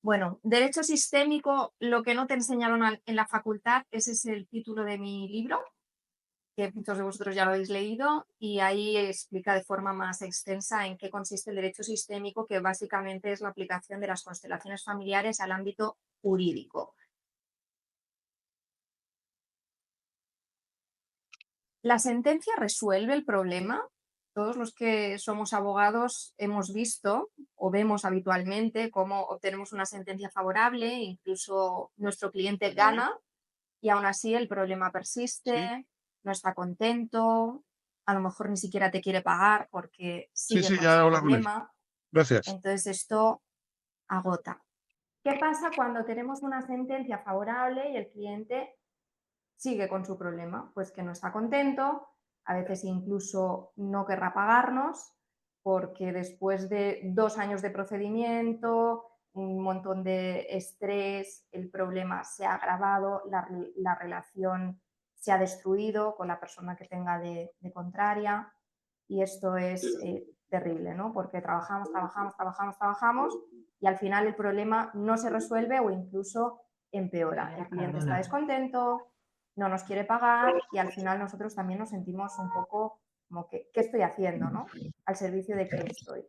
Bueno, derecho sistémico, lo que no te enseñaron en la facultad, ese es el título de mi libro, que muchos de vosotros ya lo habéis leído, y ahí explica de forma más extensa en qué consiste el derecho sistémico, que básicamente es la aplicación de las constelaciones familiares al ámbito jurídico. ¿La sentencia resuelve el problema? Todos los que somos abogados hemos visto o vemos habitualmente cómo obtenemos una sentencia favorable, incluso nuestro cliente gana y aún así el problema Sí, persiste, no está contento, a lo mejor ni siquiera te quiere pagar porque sí, sigue sí, con ya ese habla con él. problema. Gracias. Entonces esto agota. ¿Qué pasa cuando tenemos una sentencia favorable y el cliente sigue con su problema? Pues que no está contento, a veces incluso no querrá pagarnos porque después de 2 años de procedimiento, un montón de estrés, el problema se ha agravado, la relación se ha destruido con la persona que tenga de contraria y esto es terrible, ¿no? Porque trabajamos, trabajamos, trabajamos, trabajamos y al final el problema no se resuelve o incluso empeora. El cliente está descontento, no nos quiere pagar y al final nosotros también nos sentimos un poco como que, ¿qué estoy haciendo, no? ¿Al servicio de quién estoy?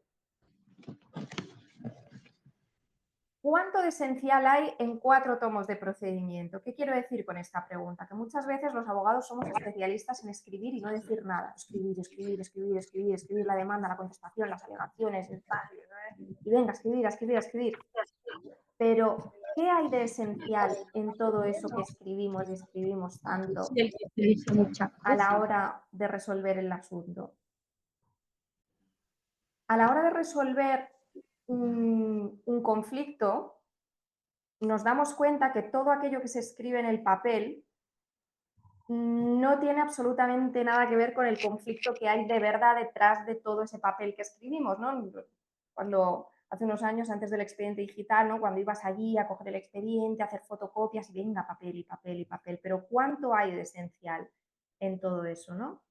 ¿Cuánto de esencial hay en 4 tomos de procedimiento? ¿Qué quiero decir con esta pregunta? Que muchas veces los abogados somos especialistas en escribir y no decir nada. Escribir, escribir, escribir, escribir, escribir la demanda, la contestación, las alegaciones, y venga, escribir, escribir, escribir. Pero, ¿qué hay de esencial en todo eso que escribimos y escribimos tanto Sí, el que te dice muchas a la cosas. hora de resolver el asunto? A la hora de resolver un conflicto, nos damos cuenta que todo aquello que se escribe en el papel no tiene absolutamente nada que ver con el conflicto que hay de verdad detrás de todo ese papel que escribimos, ¿no? Cuando hace unos años, antes del expediente digital, ¿no? Cuando ibas allí a coger el expediente, a hacer fotocopias y venga papel y papel y papel, pero ¿cuánto hay de esencial en todo eso, no?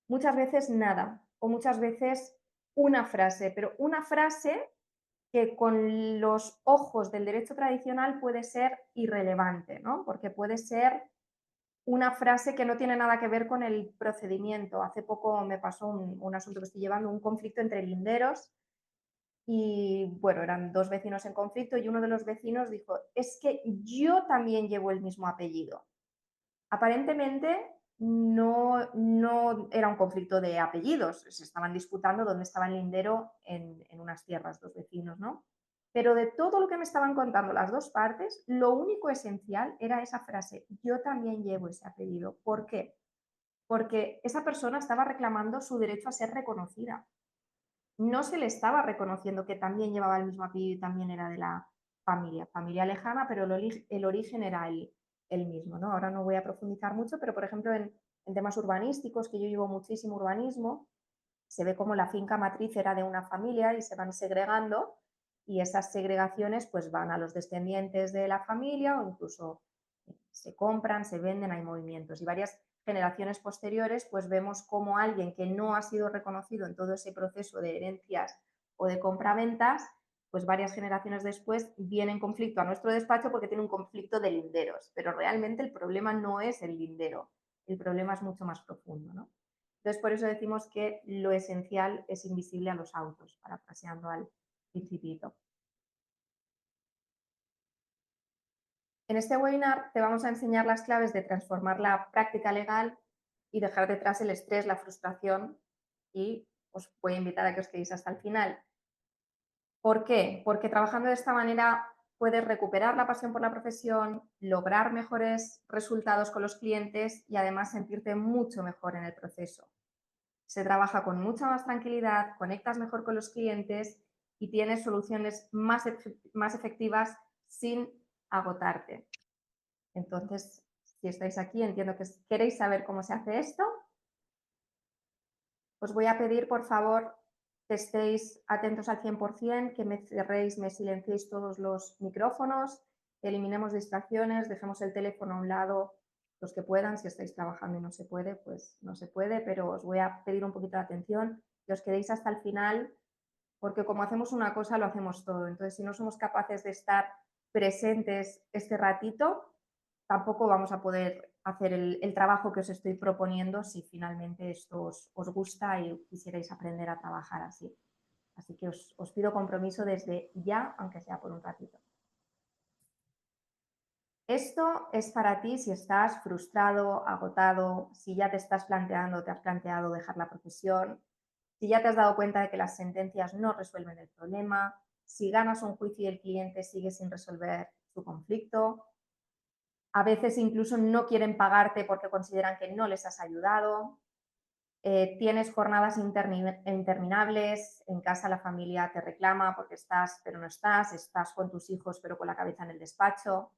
Muchas veces nada, o muchas veces una frase, pero una frase que con los ojos del derecho tradicional puede ser irrelevante, ¿no? Porque puede ser una frase que no tiene nada que ver con el procedimiento. Hace poco me pasó un asunto que estoy llevando, un conflicto entre linderos y, bueno, eran 2 vecinos en conflicto y uno de los vecinos dijo, es que yo también llevo el mismo apellido. Aparentemente no era un conflicto de apellidos, se estaban disputando dónde estaba el lindero en unas tierras, 2 vecinos, ¿no? Pero de todo lo que me estaban contando las dos partes, lo único esencial era esa frase, yo también llevo ese apellido. ¿Por qué? Porque esa persona estaba reclamando su derecho a ser reconocida. No se le estaba reconociendo que también llevaba el mismo apellido y también era de la familia lejana, pero el origen era el mismo, ¿no? Ahora no voy a profundizar mucho, pero por ejemplo en temas urbanísticos, que yo llevo muchísimo urbanismo, se ve como la finca matriz era de una familia y se van segregando y esas segregaciones pues van a los descendientes de la familia o incluso se compran, se venden, hay movimientos y varias generaciones posteriores pues vemos como alguien que no ha sido reconocido en todo ese proceso de herencias o de compraventas, pues varias generaciones después viene en conflicto a nuestro despacho porque tiene un conflicto de linderos, pero realmente el problema no es el lindero, el problema es mucho más profundo, ¿no? Entonces, por eso decimos que lo esencial es invisible a los autos, parafraseando al principito. En este webinar te vamos a enseñar las claves de transformar la práctica legal y dejar detrás el estrés, la frustración y os voy a invitar a que os quedéis hasta el final. ¿Por qué? Porque trabajando de esta manera puedes recuperar la pasión por la profesión, lograr mejores resultados con los clientes y además sentirte mucho mejor en el proceso. Se trabaja con mucha más tranquilidad, conectas mejor con los clientes y tienes soluciones más efectivas sin agotarte. Entonces, si estáis aquí, entiendo que queréis saber cómo se hace esto. Os voy a pedir, por favor, que estéis atentos al 100%, que me cerréis, me silenciéis todos los micrófonos, eliminemos distracciones, dejemos el teléfono a un lado los que puedan. Si estáis trabajando y no se puede, pues no se puede, pero os voy a pedir un poquito de atención, que os quedéis hasta el final porque como hacemos una cosa, lo hacemos todo. Entonces, si no somos capaces de estar presentes este ratito, tampoco vamos a poder hacer el trabajo que os estoy proponiendo si finalmente esto os gusta y quisierais aprender a trabajar así. Así que os pido compromiso desde ya, aunque sea por un ratito. Esto es para ti si estás frustrado, agotado, si ya te has planteado dejar la profesión, si ya te has dado cuenta de que las sentencias no resuelven el problema, si ganas un juicio y el cliente sigue sin resolver su conflicto, a veces incluso no quieren pagarte porque consideran que no les has ayudado, tienes jornadas interminables, en casa la familia te reclama porque estás pero no estás con tus hijos pero con la cabeza en el despacho.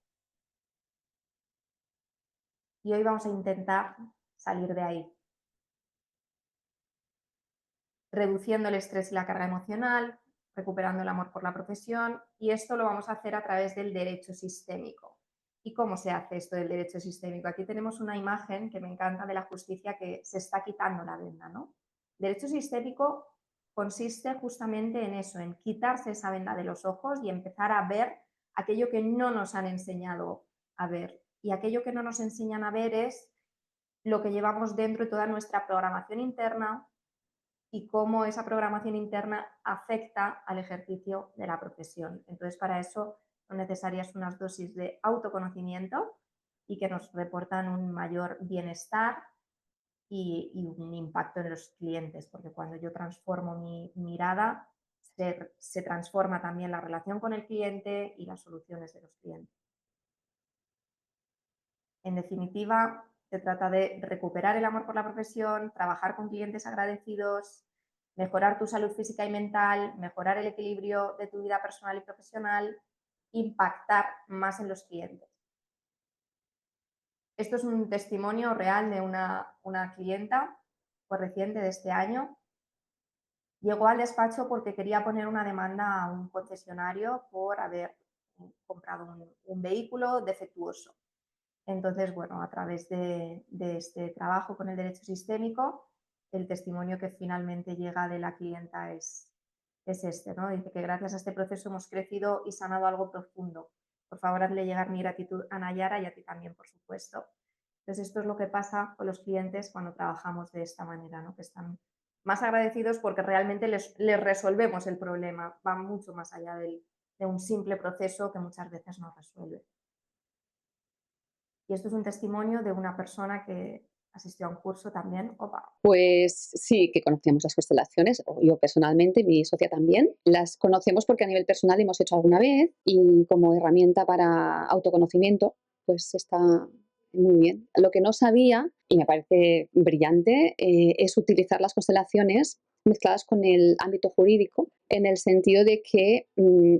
Y hoy vamos a intentar salir de ahí, reduciendo el estrés y la carga emocional, recuperando el amor por la profesión, y esto lo vamos a hacer a través del derecho sistémico. ¿Y cómo se hace esto del derecho sistémico? Aquí tenemos una imagen que me encanta de la justicia que se está quitando la venda, ¿no? Derecho sistémico consiste justamente en eso, en quitarse esa venda de los ojos y empezar a ver aquello que no nos han enseñado a ver. Y aquello que no nos enseñan a ver es lo que llevamos dentro de toda nuestra programación interna y cómo esa programación interna afecta al ejercicio de la profesión. Entonces, para eso son necesarias unas dosis de autoconocimiento y que nos reportan un mayor bienestar y un impacto en los clientes, porque cuando yo transformo mi mirada, se transforma también la relación con el cliente y las soluciones de los clientes. En definitiva, se trata de recuperar el amor por la profesión, trabajar con clientes agradecidos, mejorar tu salud física y mental, mejorar el equilibrio de tu vida personal y profesional, impactar más en los clientes. Esto es un testimonio real de una clienta pues reciente de este año. Llegó al despacho porque quería poner una demanda a un concesionario por haber comprado un vehículo defectuoso. Entonces, bueno, a través de este trabajo con el derecho sistémico, el testimonio que finalmente llega de la clienta es este, ¿no? Dice que gracias a este proceso hemos crecido y sanado algo profundo. Por favor, hazle llegar mi gratitud a Nayara y a ti también, por supuesto. Entonces, esto es lo que pasa con los clientes cuando trabajamos de esta manera, ¿no? Que están más agradecidos porque realmente les resolvemos el problema. Va mucho más allá de un simple proceso que muchas veces no resuelve. Y esto es un testimonio de una persona que asistió a un curso también. Opa. Pues sí, que conocíamos las constelaciones, o yo personalmente, mi socia también. Las conocemos porque a nivel personal hemos hecho alguna vez y como herramienta para autoconocimiento, pues está muy bien. Lo que no sabía, y me parece brillante, es utilizar las constelaciones mezcladas con el ámbito jurídico, en el sentido de que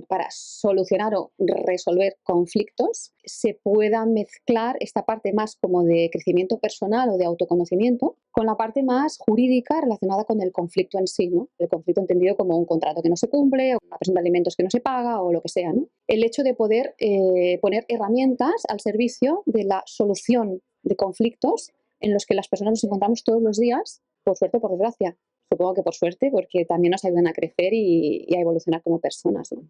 para solucionar o resolver conflictos se pueda mezclar esta parte más como de crecimiento personal o de autoconocimiento con la parte más jurídica relacionada con el conflicto en sí, ¿no? El conflicto entendido como un contrato que no se cumple, o una presión de alimentos que no se paga o lo que sea, ¿no? El hecho de poder poner herramientas al servicio de la solución de conflictos en los que las personas nos encontramos todos los días, por suerte o por desgracia. Supongo que por suerte, porque también nos ayudan a crecer y a evolucionar como personas, ¿no?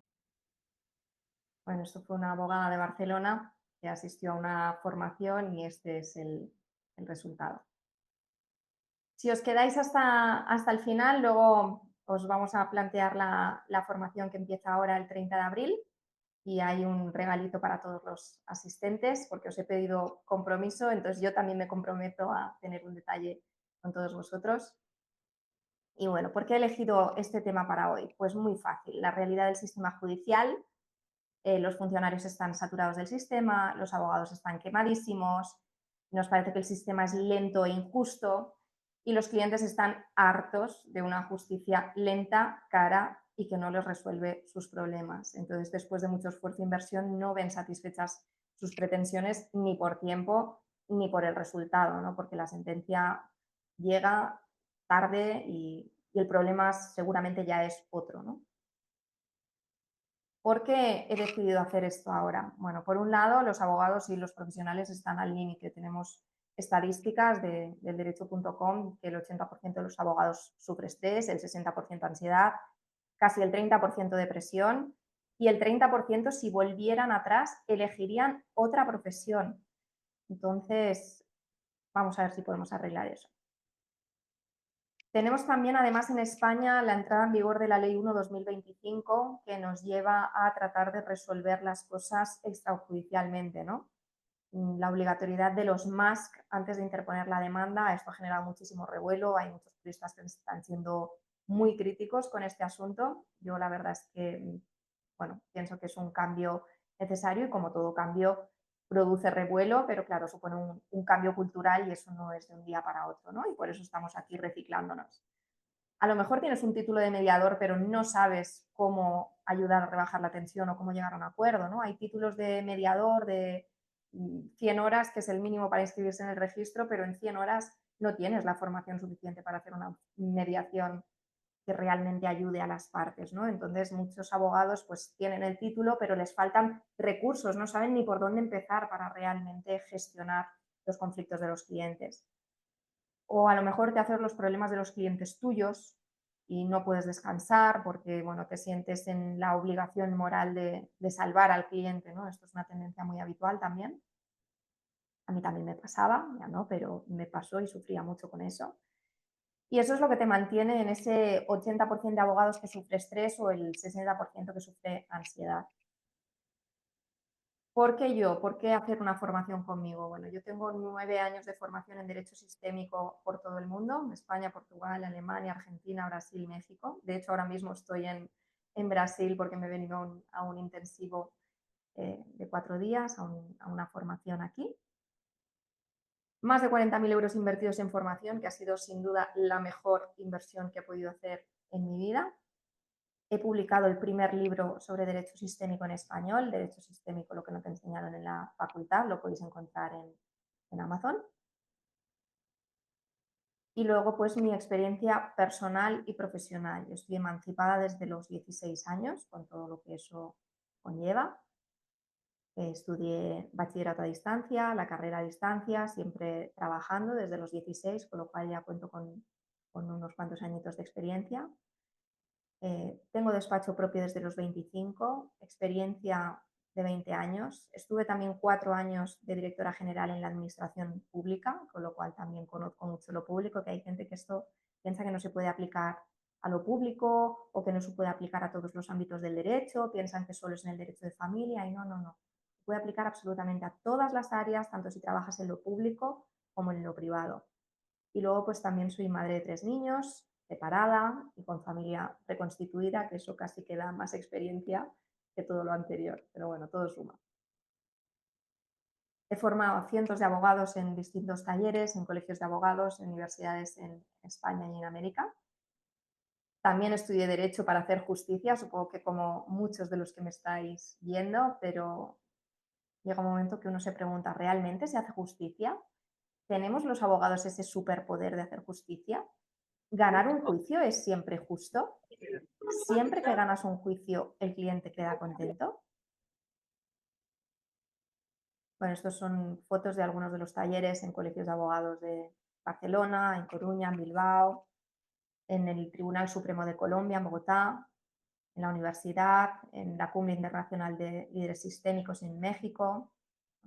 Bueno, esto fue una abogada de Barcelona que asistió a una formación y este es el resultado. Si os quedáis hasta el final, luego os vamos a plantear la formación que empieza ahora el 30 de abril y hay un regalito para todos los asistentes porque os he pedido compromiso, entonces yo también me comprometo a tener un detalle con todos vosotros. Y bueno, ¿por qué he elegido este tema para hoy? Pues muy fácil, la realidad del sistema judicial. Los funcionarios están saturados del sistema, los abogados están quemadísimos, nos parece que el sistema es lento e injusto y los clientes están hartos de una justicia lenta, cara y que no les resuelve sus problemas. Entonces, después de mucho esfuerzo e inversión, no ven satisfechas sus pretensiones ni por tiempo ni por el resultado, ¿no? Porque la sentencia llega tarde y el problema seguramente ya es otro, ¿no? ¿Por qué he decidido hacer esto ahora? Bueno, por un lado, los abogados y los profesionales están al límite. Tenemos estadísticas del derecho.com que el 80% de los abogados sufre estrés, el 60% ansiedad casi el 30% depresión y el 30% si volvieran atrás elegirían otra profesión. Entonces, vamos a ver si podemos arreglar eso. Tenemos también, además, en España la entrada en vigor de la Ley 1/2025 que nos lleva a tratar de resolver las cosas extrajudicialmente, ¿no? La obligatoriedad de los MASC antes de interponer la demanda, esto ha generado muchísimo revuelo, hay muchos juristas que están siendo muy críticos con este asunto. Yo la verdad es que, bueno, pienso que es un cambio necesario y como todo cambio produce revuelo, pero claro, supone un cambio cultural y eso no es de un día para otro, ¿no? Y por eso estamos aquí reciclándonos. A lo mejor tienes un título de mediador, pero no sabes cómo ayudar a rebajar la tensión o cómo llegar a un acuerdo, ¿no? Hay títulos de mediador de 100 horas, que es el mínimo para inscribirse en el registro, pero en 100 horas no tienes la formación suficiente para hacer una mediación que realmente ayude a las partes, ¿no? Entonces, muchos abogados pues tienen el título, pero les faltan recursos, no saben ni por dónde empezar para realmente gestionar los conflictos de los clientes. O a lo mejor te haces los problemas de los clientes tuyos y no puedes descansar porque, bueno, te sientes en la obligación moral de salvar al cliente, ¿no? Esto es una tendencia muy habitual también. A mí también me pasaba, ya no, pero me pasó y sufría mucho con eso. Y eso es lo que te mantiene en ese 80% de abogados que sufre estrés o el 60% que sufre ansiedad. ¿Por qué yo? ¿Por qué hacer una formación conmigo? Bueno, yo tengo 9 años de formación en Derecho Sistémico por todo el mundo, España, Portugal, Alemania, Argentina, Brasil y México. De hecho, ahora mismo estoy en Brasil porque me he venido a un intensivo de 4 días, a una formación aquí. Más de 40.000 euros invertidos en formación, que ha sido sin duda la mejor inversión que he podido hacer en mi vida. He publicado el primer libro sobre derecho sistémico en español, Derecho Sistémico, lo que no te enseñaron en la facultad, lo podéis encontrar en Amazon. Y luego, pues, mi experiencia personal y profesional. Yo estoy emancipada desde los 16 años, con todo lo que eso conlleva. Estudié bachillerato a distancia, la carrera a distancia, siempre trabajando desde los 16, con lo cual ya cuento con unos cuantos añitos de experiencia. Tengo despacho propio desde los 25, experiencia de 20 años. Estuve también 4 años de directora general en la administración pública, con lo cual también conozco mucho lo público, que hay gente que esto piensa que no se puede aplicar a lo público o que no se puede aplicar a todos los ámbitos del derecho, piensan que solo es en el derecho de familia y no, no, no. Se puede aplicar absolutamente a todas las áreas, tanto si trabajas en lo público como en lo privado. Y luego pues también soy madre de 3 niños, separada y con familia reconstituida, que eso casi que da más experiencia que todo lo anterior, pero bueno, todo suma. He formado a cientos de abogados en distintos talleres, en colegios de abogados, en universidades en España y en América. También estudié Derecho para hacer justicia, supongo que como muchos de los que me estáis viendo, pero llega un momento que uno se pregunta, ¿realmente se hace justicia? ¿Tenemos los abogados ese superpoder de hacer justicia? ¿Ganar un juicio es siempre justo? ¿Siempre que ganas un juicio el cliente queda contento? Bueno, estos son fotos de algunos de los talleres en colegios de abogados de Barcelona, en Coruña, en Bilbao, en el Tribunal Supremo de Colombia, en Bogotá, en la universidad, en la Cumbre Internacional de Líderes Sistémicos en México,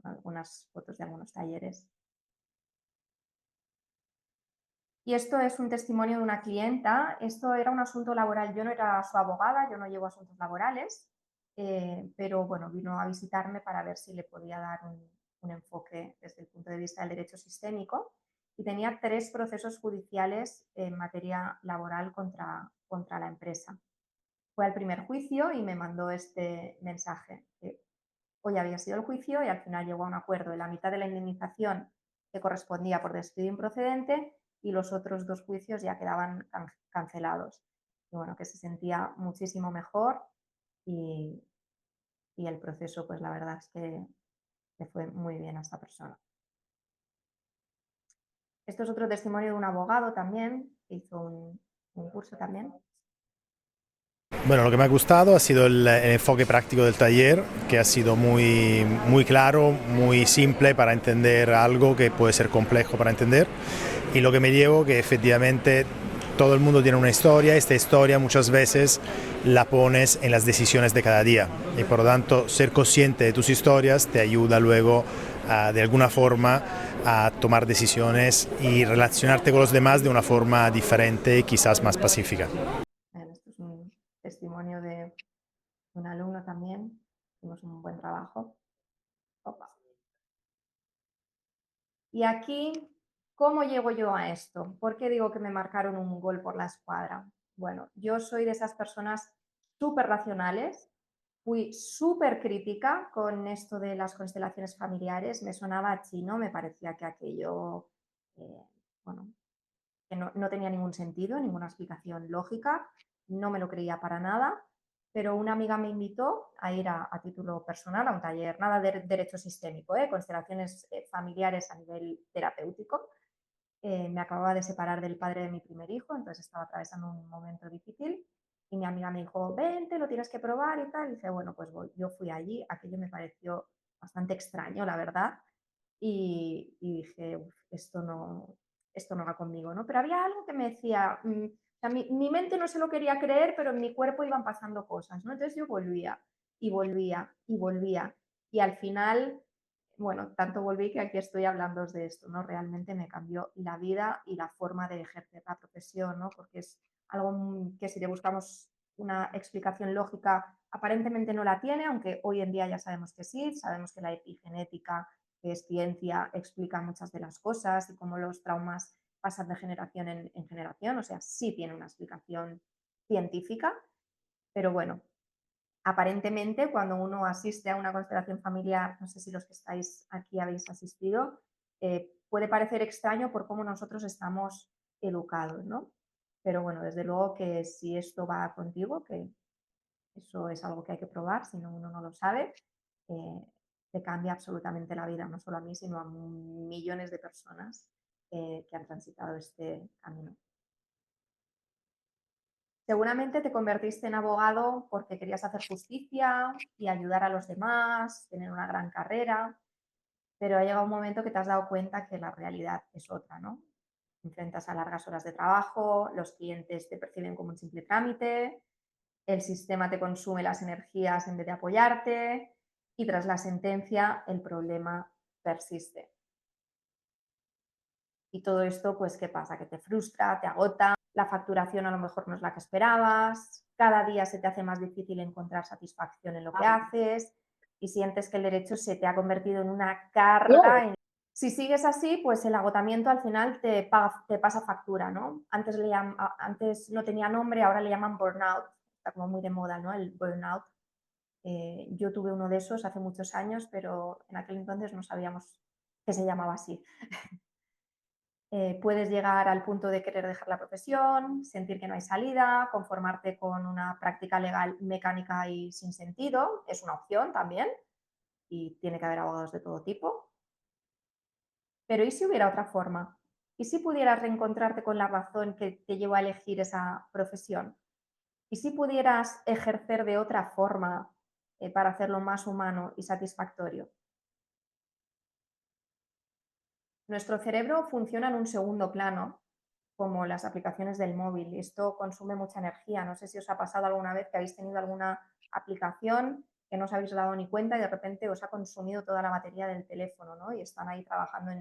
algunas fotos de algunos talleres. Y esto es un testimonio de una clienta. Esto era un asunto laboral. Yo no era su abogada, yo no llevo asuntos laborales, pero bueno, vino a visitarme para ver si le podía dar un enfoque desde el punto de vista del derecho sistémico. Y tenía 3 procesos judiciales en materia laboral contra la empresa. Fue al primer juicio y me mandó este mensaje. Que hoy había sido el juicio y al final llegó a un acuerdo de la mitad de la indemnización que correspondía por despido improcedente y los otros 2 juicios ya quedaban cancelados. Y bueno, que se sentía muchísimo mejor y el proceso, pues la verdad es que le fue muy bien a esta persona. Esto es otro testimonio de un abogado también, que hizo un curso también. Bueno, lo que me ha gustado ha sido el enfoque práctico del taller, que ha sido muy claro, muy simple para entender algo que puede ser complejo para entender. Y lo que me llevo que efectivamente todo el mundo tiene una historia, esta historia muchas veces la pones en las decisiones de cada día y por lo tanto ser consciente de tus historias te ayuda luego de alguna forma a tomar decisiones y relacionarte con los demás de una forma diferente y quizás más pacífica. Esto es un testimonio de un alumno también, hicimos un buen trabajo. Opa. Y aquí, ¿cómo llego yo a esto? ¿Por qué digo que me marcaron un gol por la escuadra? Bueno, yo soy de esas personas súper racionales, fui súper crítica con esto de las constelaciones familiares, me sonaba chino, me parecía que aquello, eh, bueno, que no tenía ningún sentido, ninguna explicación lógica, no me lo creía para nada, pero una amiga me invitó a ir a título personal a un taller, nada de derecho sistémico, constelaciones familiares a nivel terapéutico. Me acababa de separar del padre de mi primer hijo, entonces estaba atravesando un momento difícil y mi amiga me dijo, vente, lo tienes que probar y tal. Y dije, bueno, pues voy. Yo fui allí, aquello me pareció bastante extraño, la verdad, y dije, esto no va conmigo, ¿no? Pero había algo que me decía, o sea, mi mente no se lo quería creer, pero en mi cuerpo iban pasando cosas, ¿no? Entonces yo volvía y volvía y volvía. Y al final, bueno, tanto volví que aquí estoy hablando de esto, ¿no? Realmente me cambió la vida y la forma de ejercer la profesión, ¿no? Porque es algo que si le buscamos una explicación lógica, aparentemente no la tiene, aunque hoy en día ya sabemos que sí, sabemos que la epigenética, que es ciencia, explica muchas de las cosas y cómo los traumas pasan de generación en generación, o sea, sí tiene una explicación científica, pero bueno, aparentemente cuando uno asiste a una constelación familiar, no sé si los que estáis aquí habéis asistido, puede parecer extraño por cómo nosotros estamos educados, ¿no? Pero bueno, desde luego que si esto va contigo, que eso es algo que hay que probar, si no uno no lo sabe, eh, te cambia absolutamente la vida, no solo a mí, sino a millones de personas que han transitado este camino. Seguramente te convertiste en abogado porque querías hacer justicia y ayudar a los demás, tener una gran carrera, pero ha llegado un momento que te has dado cuenta que la realidad es otra, ¿no? Te enfrentas a largas horas de trabajo, los clientes te perciben como un simple trámite, el sistema te consume las energías en vez de apoyarte y tras la sentencia el problema persiste. Y todo esto, pues, ¿qué pasa? Que te frustra, te agota, la facturación a lo mejor no es la que esperabas, cada día se te hace más difícil encontrar satisfacción en lo que haces y sientes que el derecho se te ha convertido en una carga. Si sigues así, pues el agotamiento al final te pasa factura, ¿no? Antes no tenía nombre, ahora le llaman burnout, está como muy de moda, ¿no? El burnout. Yo tuve uno de esos hace muchos años, pero en aquel entonces no sabíamos que se llamaba así. Puedes llegar al punto de querer dejar la profesión, sentir que no hay salida, conformarte con una práctica legal mecánica y sin sentido, es una opción también, y tiene que haber abogados de todo tipo. Pero ¿y si hubiera otra forma? ¿Y si pudieras reencontrarte con la razón que te llevó a elegir esa profesión? ¿Y si pudieras ejercer de otra forma para hacerlo más humano y satisfactorio? Nuestro cerebro funciona en un segundo plano, como las aplicaciones del móvil, y esto consume mucha energía. No sé si os ha pasado alguna vez que habéis tenido alguna aplicación que no os habéis dado ni cuenta y de repente os ha consumido toda la batería del teléfono, ¿no? Y están ahí trabajando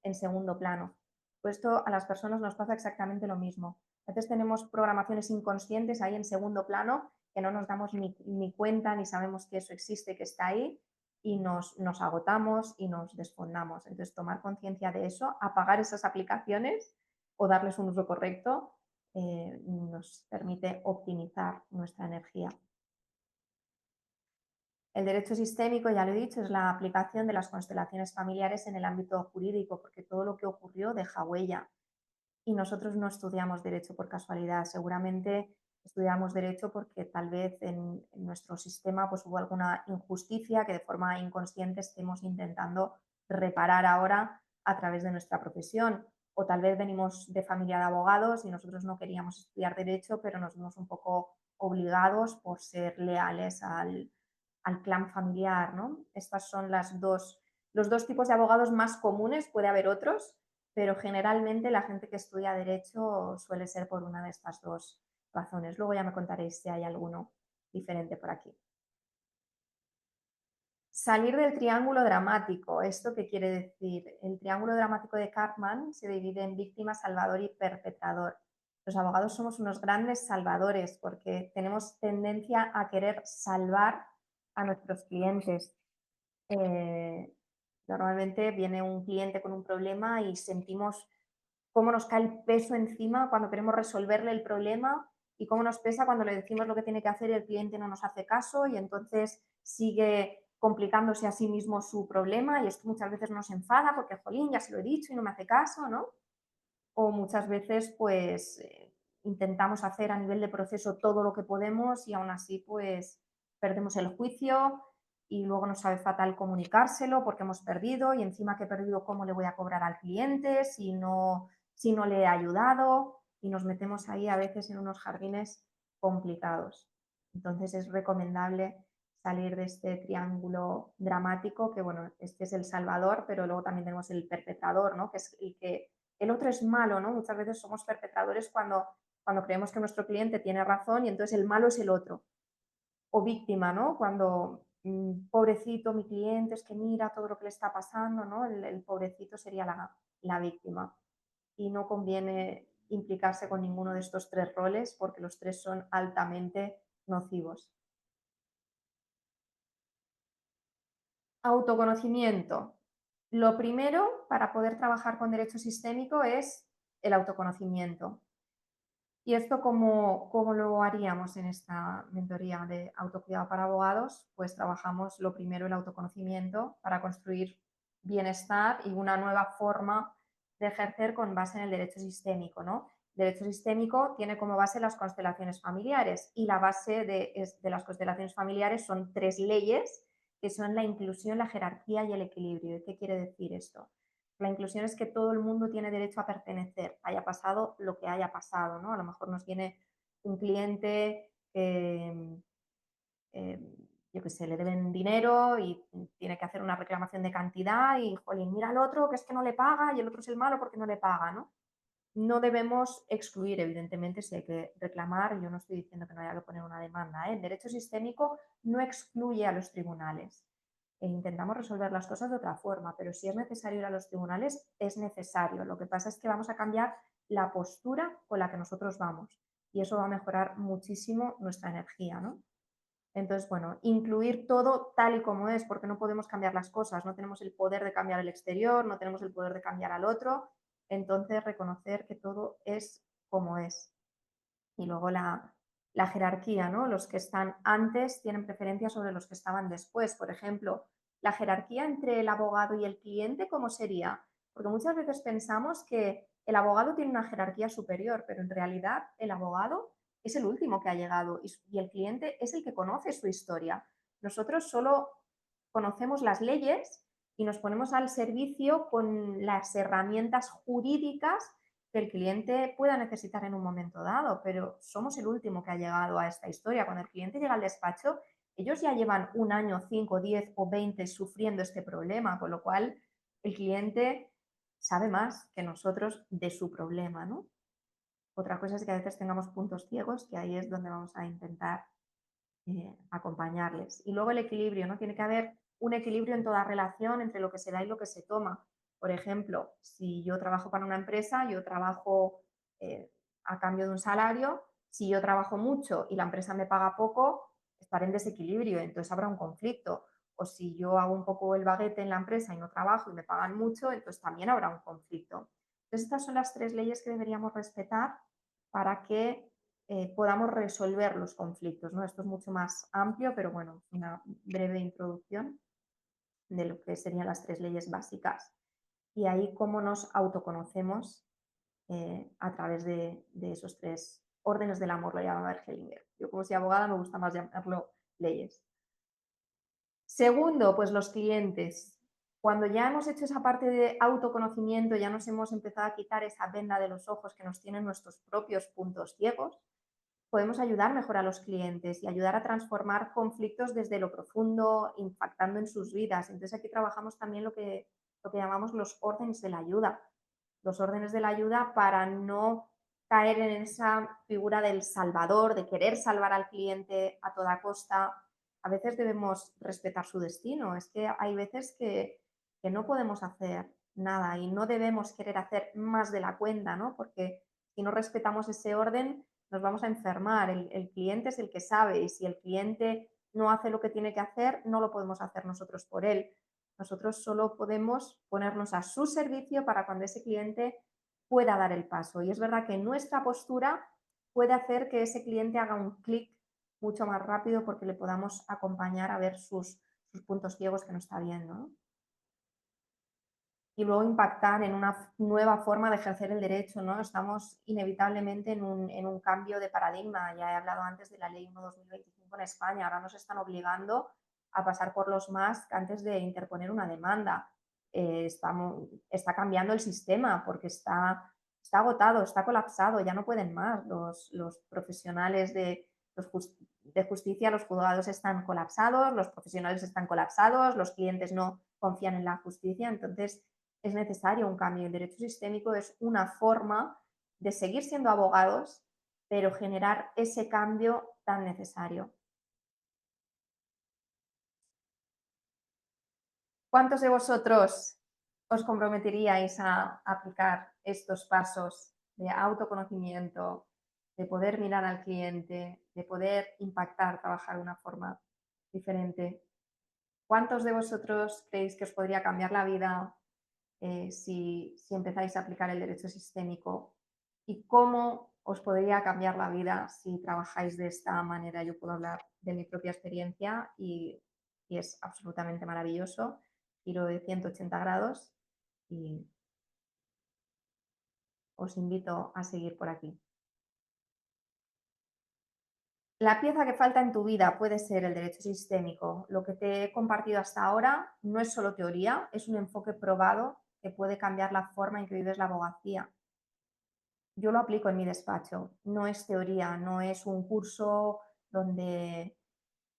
en segundo plano. Pues esto a las personas nos pasa exactamente lo mismo. A veces tenemos programaciones inconscientes ahí en segundo plano que no nos damos ni cuenta ni sabemos que eso existe, que está ahí y nos agotamos y nos desfondamos. Entonces, tomar conciencia de eso, apagar esas aplicaciones o darles un uso correcto, nos permite optimizar nuestra energía. El derecho sistémico, ya lo he dicho, es la aplicación de las constelaciones familiares en el ámbito jurídico, porque todo lo que ocurrió deja huella. Y nosotros no estudiamos derecho por casualidad, seguramente estudiamos derecho porque tal vez en nuestro sistema pues, hubo alguna injusticia que de forma inconsciente estemos intentando reparar ahora a través de nuestra profesión. O tal vez venimos de familia de abogados y nosotros no queríamos estudiar derecho, pero nos vimos un poco obligados por ser leales al clan familiar, ¿no? Estas son los dos tipos de abogados más comunes, puede haber otros, pero generalmente la gente que estudia Derecho suele ser por una de estas dos razones. Luego ya me contaréis si hay alguno diferente por aquí. Salir del triángulo dramático. ¿Esto qué quiere decir? El triángulo dramático de Karpman se divide en víctima, salvador y perpetrador. Los abogados somos unos grandes salvadores porque tenemos tendencia a querer salvar a nuestros clientes. Normalmente viene un cliente con un problema y sentimos cómo nos cae el peso encima cuando queremos resolverle el problema y cómo nos pesa cuando le decimos lo que tiene que hacer y el cliente no nos hace caso y entonces sigue complicándose a sí mismo su problema y esto muchas veces nos enfada porque, jolín, ya se lo he dicho y no me hace caso, ¿no? O muchas veces, pues, intentamos hacer a nivel de proceso todo lo que podemos y aún así, pues, perdemos el juicio y luego nos sabe fatal comunicárselo porque hemos perdido y encima que he perdido, ¿cómo le voy a cobrar al cliente si no le he ayudado? Y nos metemos ahí a veces en unos jardines complicados. Entonces es recomendable salir de este triángulo dramático, que bueno, este es el salvador, pero luego también tenemos el perpetrador, ¿no? Que es el que el otro es malo, ¿no? Muchas veces somos perpetradores cuando creemos que nuestro cliente tiene razón y entonces el malo es el otro. O víctima, ¿no? Cuando pobrecito mi cliente, es que mira todo lo que le está pasando, ¿no? El pobrecito sería la víctima. Y no conviene implicarse con ninguno de estos tres roles porque los tres son altamente nocivos. Autoconocimiento. Lo primero para poder trabajar con derecho sistémico es el autoconocimiento. ¿Y esto cómo lo haríamos en esta mentoría de autocuidado para abogados? Pues trabajamos lo primero el autoconocimiento para construir bienestar y una nueva forma de ejercer con base en el derecho sistémico, ¿no? El derecho sistémico tiene como base las constelaciones familiares y la base de las constelaciones familiares son 3 leyes que son la inclusión, la jerarquía y el equilibrio. ¿Y qué quiere decir esto? La inclusión es que todo el mundo tiene derecho a pertenecer, haya pasado lo que haya pasado, ¿no? A lo mejor nos viene un cliente que, yo qué sé, le deben dinero y tiene que hacer una reclamación de cantidad y, jolín, mira al otro que es que no le paga y el otro es el malo porque no le paga, ¿no? No debemos excluir, evidentemente, si hay que reclamar. Yo no estoy diciendo que no haya que poner una demanda, ¿eh? El derecho sistémico no excluye a los tribunales. Intentamos resolver las cosas de otra forma, pero si es necesario ir a los tribunales, es necesario. Lo que pasa es que vamos a cambiar la postura con la que nosotros vamos y eso va a mejorar muchísimo nuestra energía, ¿no? Entonces, bueno, incluir todo tal y como es, porque no podemos cambiar las cosas, no tenemos el poder de cambiar el exterior, no tenemos el poder de cambiar al otro, entonces reconocer que todo es como es. Y luego la jerarquía, ¿no? Los que están antes tienen preferencia sobre los que estaban después. Por ejemplo, la jerarquía entre el abogado y el cliente, ¿cómo sería? Porque muchas veces pensamos que el abogado tiene una jerarquía superior, pero en realidad el abogado es el último que ha llegado y el cliente es el que conoce su historia. Nosotros solo conocemos las leyes y nos ponemos al servicio con las herramientas jurídicas que el cliente pueda necesitar en un momento dado, pero somos el último que ha llegado a esta historia. Cuando el cliente llega al despacho, ellos ya llevan 1 año, 5, 10 o 20 sufriendo este problema, con lo cual el cliente sabe más que nosotros de su problema, ¿no? Otra cosa es que a veces tengamos puntos ciegos, que ahí es donde vamos a intentar acompañarles. Y luego el equilibrio, ¿no? Tiene que haber un equilibrio en toda relación entre lo que se da y lo que se toma. Por ejemplo, si yo trabajo para una empresa, yo trabajo a cambio de un salario. Si yo trabajo mucho y la empresa me paga poco, estaré en desequilibrio, entonces habrá un conflicto. O si yo hago un poco el baguete en la empresa y no trabajo y me pagan mucho, entonces también habrá un conflicto. Entonces estas son las 3 leyes que deberíamos respetar para que podamos resolver los conflictos, ¿no? Esto es mucho más amplio, pero bueno, una breve introducción de lo que serían las 3 leyes básicas. Y ahí cómo nos autoconocemos a través de esos 3 órdenes del amor, lo llamaba Bergelinger. Yo como soy abogada me gusta más llamarlo leyes. Segundo, pues los clientes. Cuando ya hemos hecho esa parte de autoconocimiento, ya nos hemos empezado a quitar esa venda de los ojos que nos tienen nuestros propios puntos ciegos, podemos ayudar mejor a los clientes y ayudar a transformar conflictos desde lo profundo, impactando en sus vidas. Entonces aquí trabajamos también lo que llamamos los órdenes de la ayuda. los órdenes de la ayuda para no caer en esa figura del salvador, de querer salvar al cliente a toda costa. A veces debemos respetar su destino. Es que hay veces que no podemos hacer nada y no debemos querer hacer más de la cuenta, ¿no? Porque si no respetamos ese orden, nos vamos a enfermar. El cliente es el que sabe y si el cliente no hace lo que tiene que hacer, no lo podemos hacer nosotros por él. Nosotros solo podemos ponernos a su servicio para cuando ese cliente pueda dar el paso. Y es verdad que nuestra postura puede hacer que ese cliente haga un clic mucho más rápido porque le podamos acompañar a ver sus puntos ciegos que no está viendo, ¿no? Y luego impactar en una nueva forma de ejercer el derecho, ¿no? Estamos inevitablemente en un cambio de paradigma. Ya he hablado antes de la Ley 1/2025 en España. Ahora nos están obligando a pasar por los MASC antes de interponer una demanda. Está cambiando el sistema porque está agotado, está colapsado, ya no pueden más. Los profesionales de justicia, los juzgados están colapsados, los profesionales están colapsados, los clientes no confían en la justicia. Entonces, es necesario un cambio. El derecho sistémico es una forma de seguir siendo abogados, pero generar ese cambio tan necesario. ¿Cuántos de vosotros os comprometeríais a aplicar estos pasos de autoconocimiento, de poder mirar al cliente, de poder impactar, trabajar de una forma diferente? ¿Cuántos de vosotros creéis que os podría cambiar la vida si empezáis a aplicar el derecho sistémico? ¿Y cómo os podría cambiar la vida si trabajáis de esta manera? Yo puedo hablar de mi propia experiencia y es absolutamente maravilloso. Giro de 180 grados y os invito a seguir por aquí. La pieza que falta en tu vida puede ser el derecho sistémico. Lo que te he compartido hasta ahora no es solo teoría, es un enfoque probado que puede cambiar la forma en que vives la abogacía. Yo lo aplico en mi despacho, no es teoría, no es un curso donde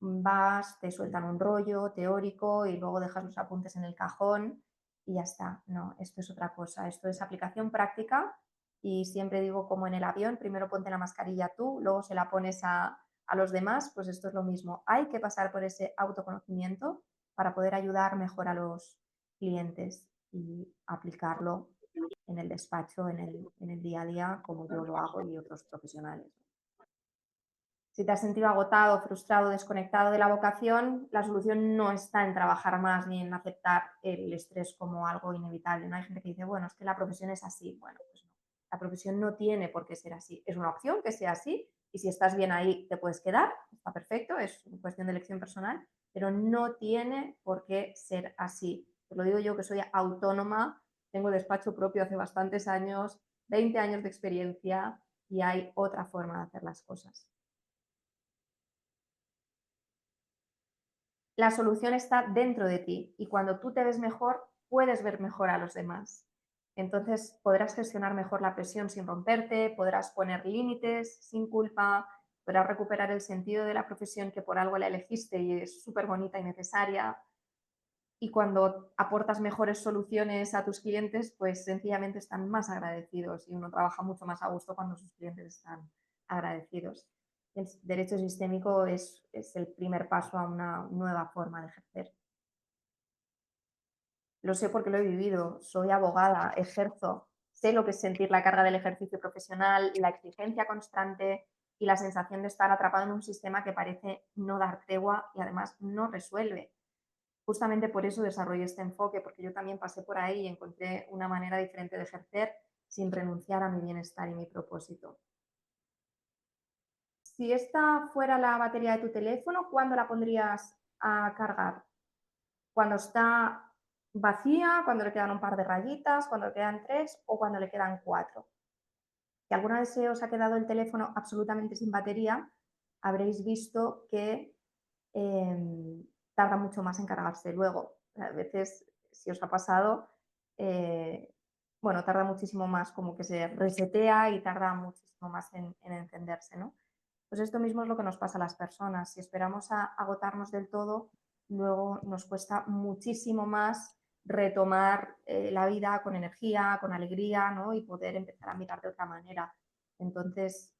vas, te sueltan un rollo teórico y luego dejas los apuntes en el cajón y ya está. No, esto es otra cosa, esto es aplicación práctica y siempre digo como en el avión, primero ponte la mascarilla tú, luego se la pones a los demás, pues esto es lo mismo. Hay que pasar por ese autoconocimiento para poder ayudar mejor a los clientes y aplicarlo en el despacho, en el día a día, como yo lo hago y otros profesionales. Si te has sentido agotado, frustrado, desconectado de la vocación, la solución no está en trabajar más ni en aceptar el estrés como algo inevitable. No hay gente que dice, bueno, es que la profesión es así. Bueno, pues no. La profesión no tiene por qué ser así. Es una opción que sea así y si estás bien ahí te puedes quedar, está perfecto, es una cuestión de elección personal, pero no tiene por qué ser así. Te lo digo yo que soy autónoma, tengo despacho propio hace bastantes años, 20 años de experiencia y hay otra forma de hacer las cosas. La solución está dentro de ti y cuando tú te ves mejor, puedes ver mejor a los demás. Entonces podrás gestionar mejor la presión sin romperte, podrás poner límites sin culpa, podrás recuperar el sentido de la profesión que por algo la elegiste y es súper bonita y necesaria. Y cuando aportas mejores soluciones a tus clientes, pues sencillamente están más agradecidos y uno trabaja mucho más a gusto cuando sus clientes están agradecidos. El derecho sistémico es el primer paso a una nueva forma de ejercer. Lo sé porque lo he vivido, soy abogada, ejerzo, sé lo que es sentir la carga del ejercicio profesional, la exigencia constante y la sensación de estar atrapado en un sistema que parece no dar tregua y además no resuelve. Justamente por eso desarrollé este enfoque, porque yo también pasé por ahí y encontré una manera diferente de ejercer sin renunciar a mi bienestar y mi propósito. Si esta fuera la batería de tu teléfono, ¿cuándo la pondrías a cargar? ¿Cuando está vacía, cuando le quedan un par de rayitas, cuando le quedan 3 o cuando le quedan 4? Si alguna vez se os ha quedado el teléfono absolutamente sin batería, habréis visto que tarda mucho más en cargarse luego. A veces, si os ha pasado, bueno, tarda muchísimo más, como que se resetea y tarda muchísimo más en encenderse, ¿no? Pues esto mismo es lo que nos pasa a las personas. Si esperamos a agotarnos del todo, luego nos cuesta muchísimo más retomar la vida con energía, con alegría, ¿no? Y poder empezar a mirar de otra manera. Entonces,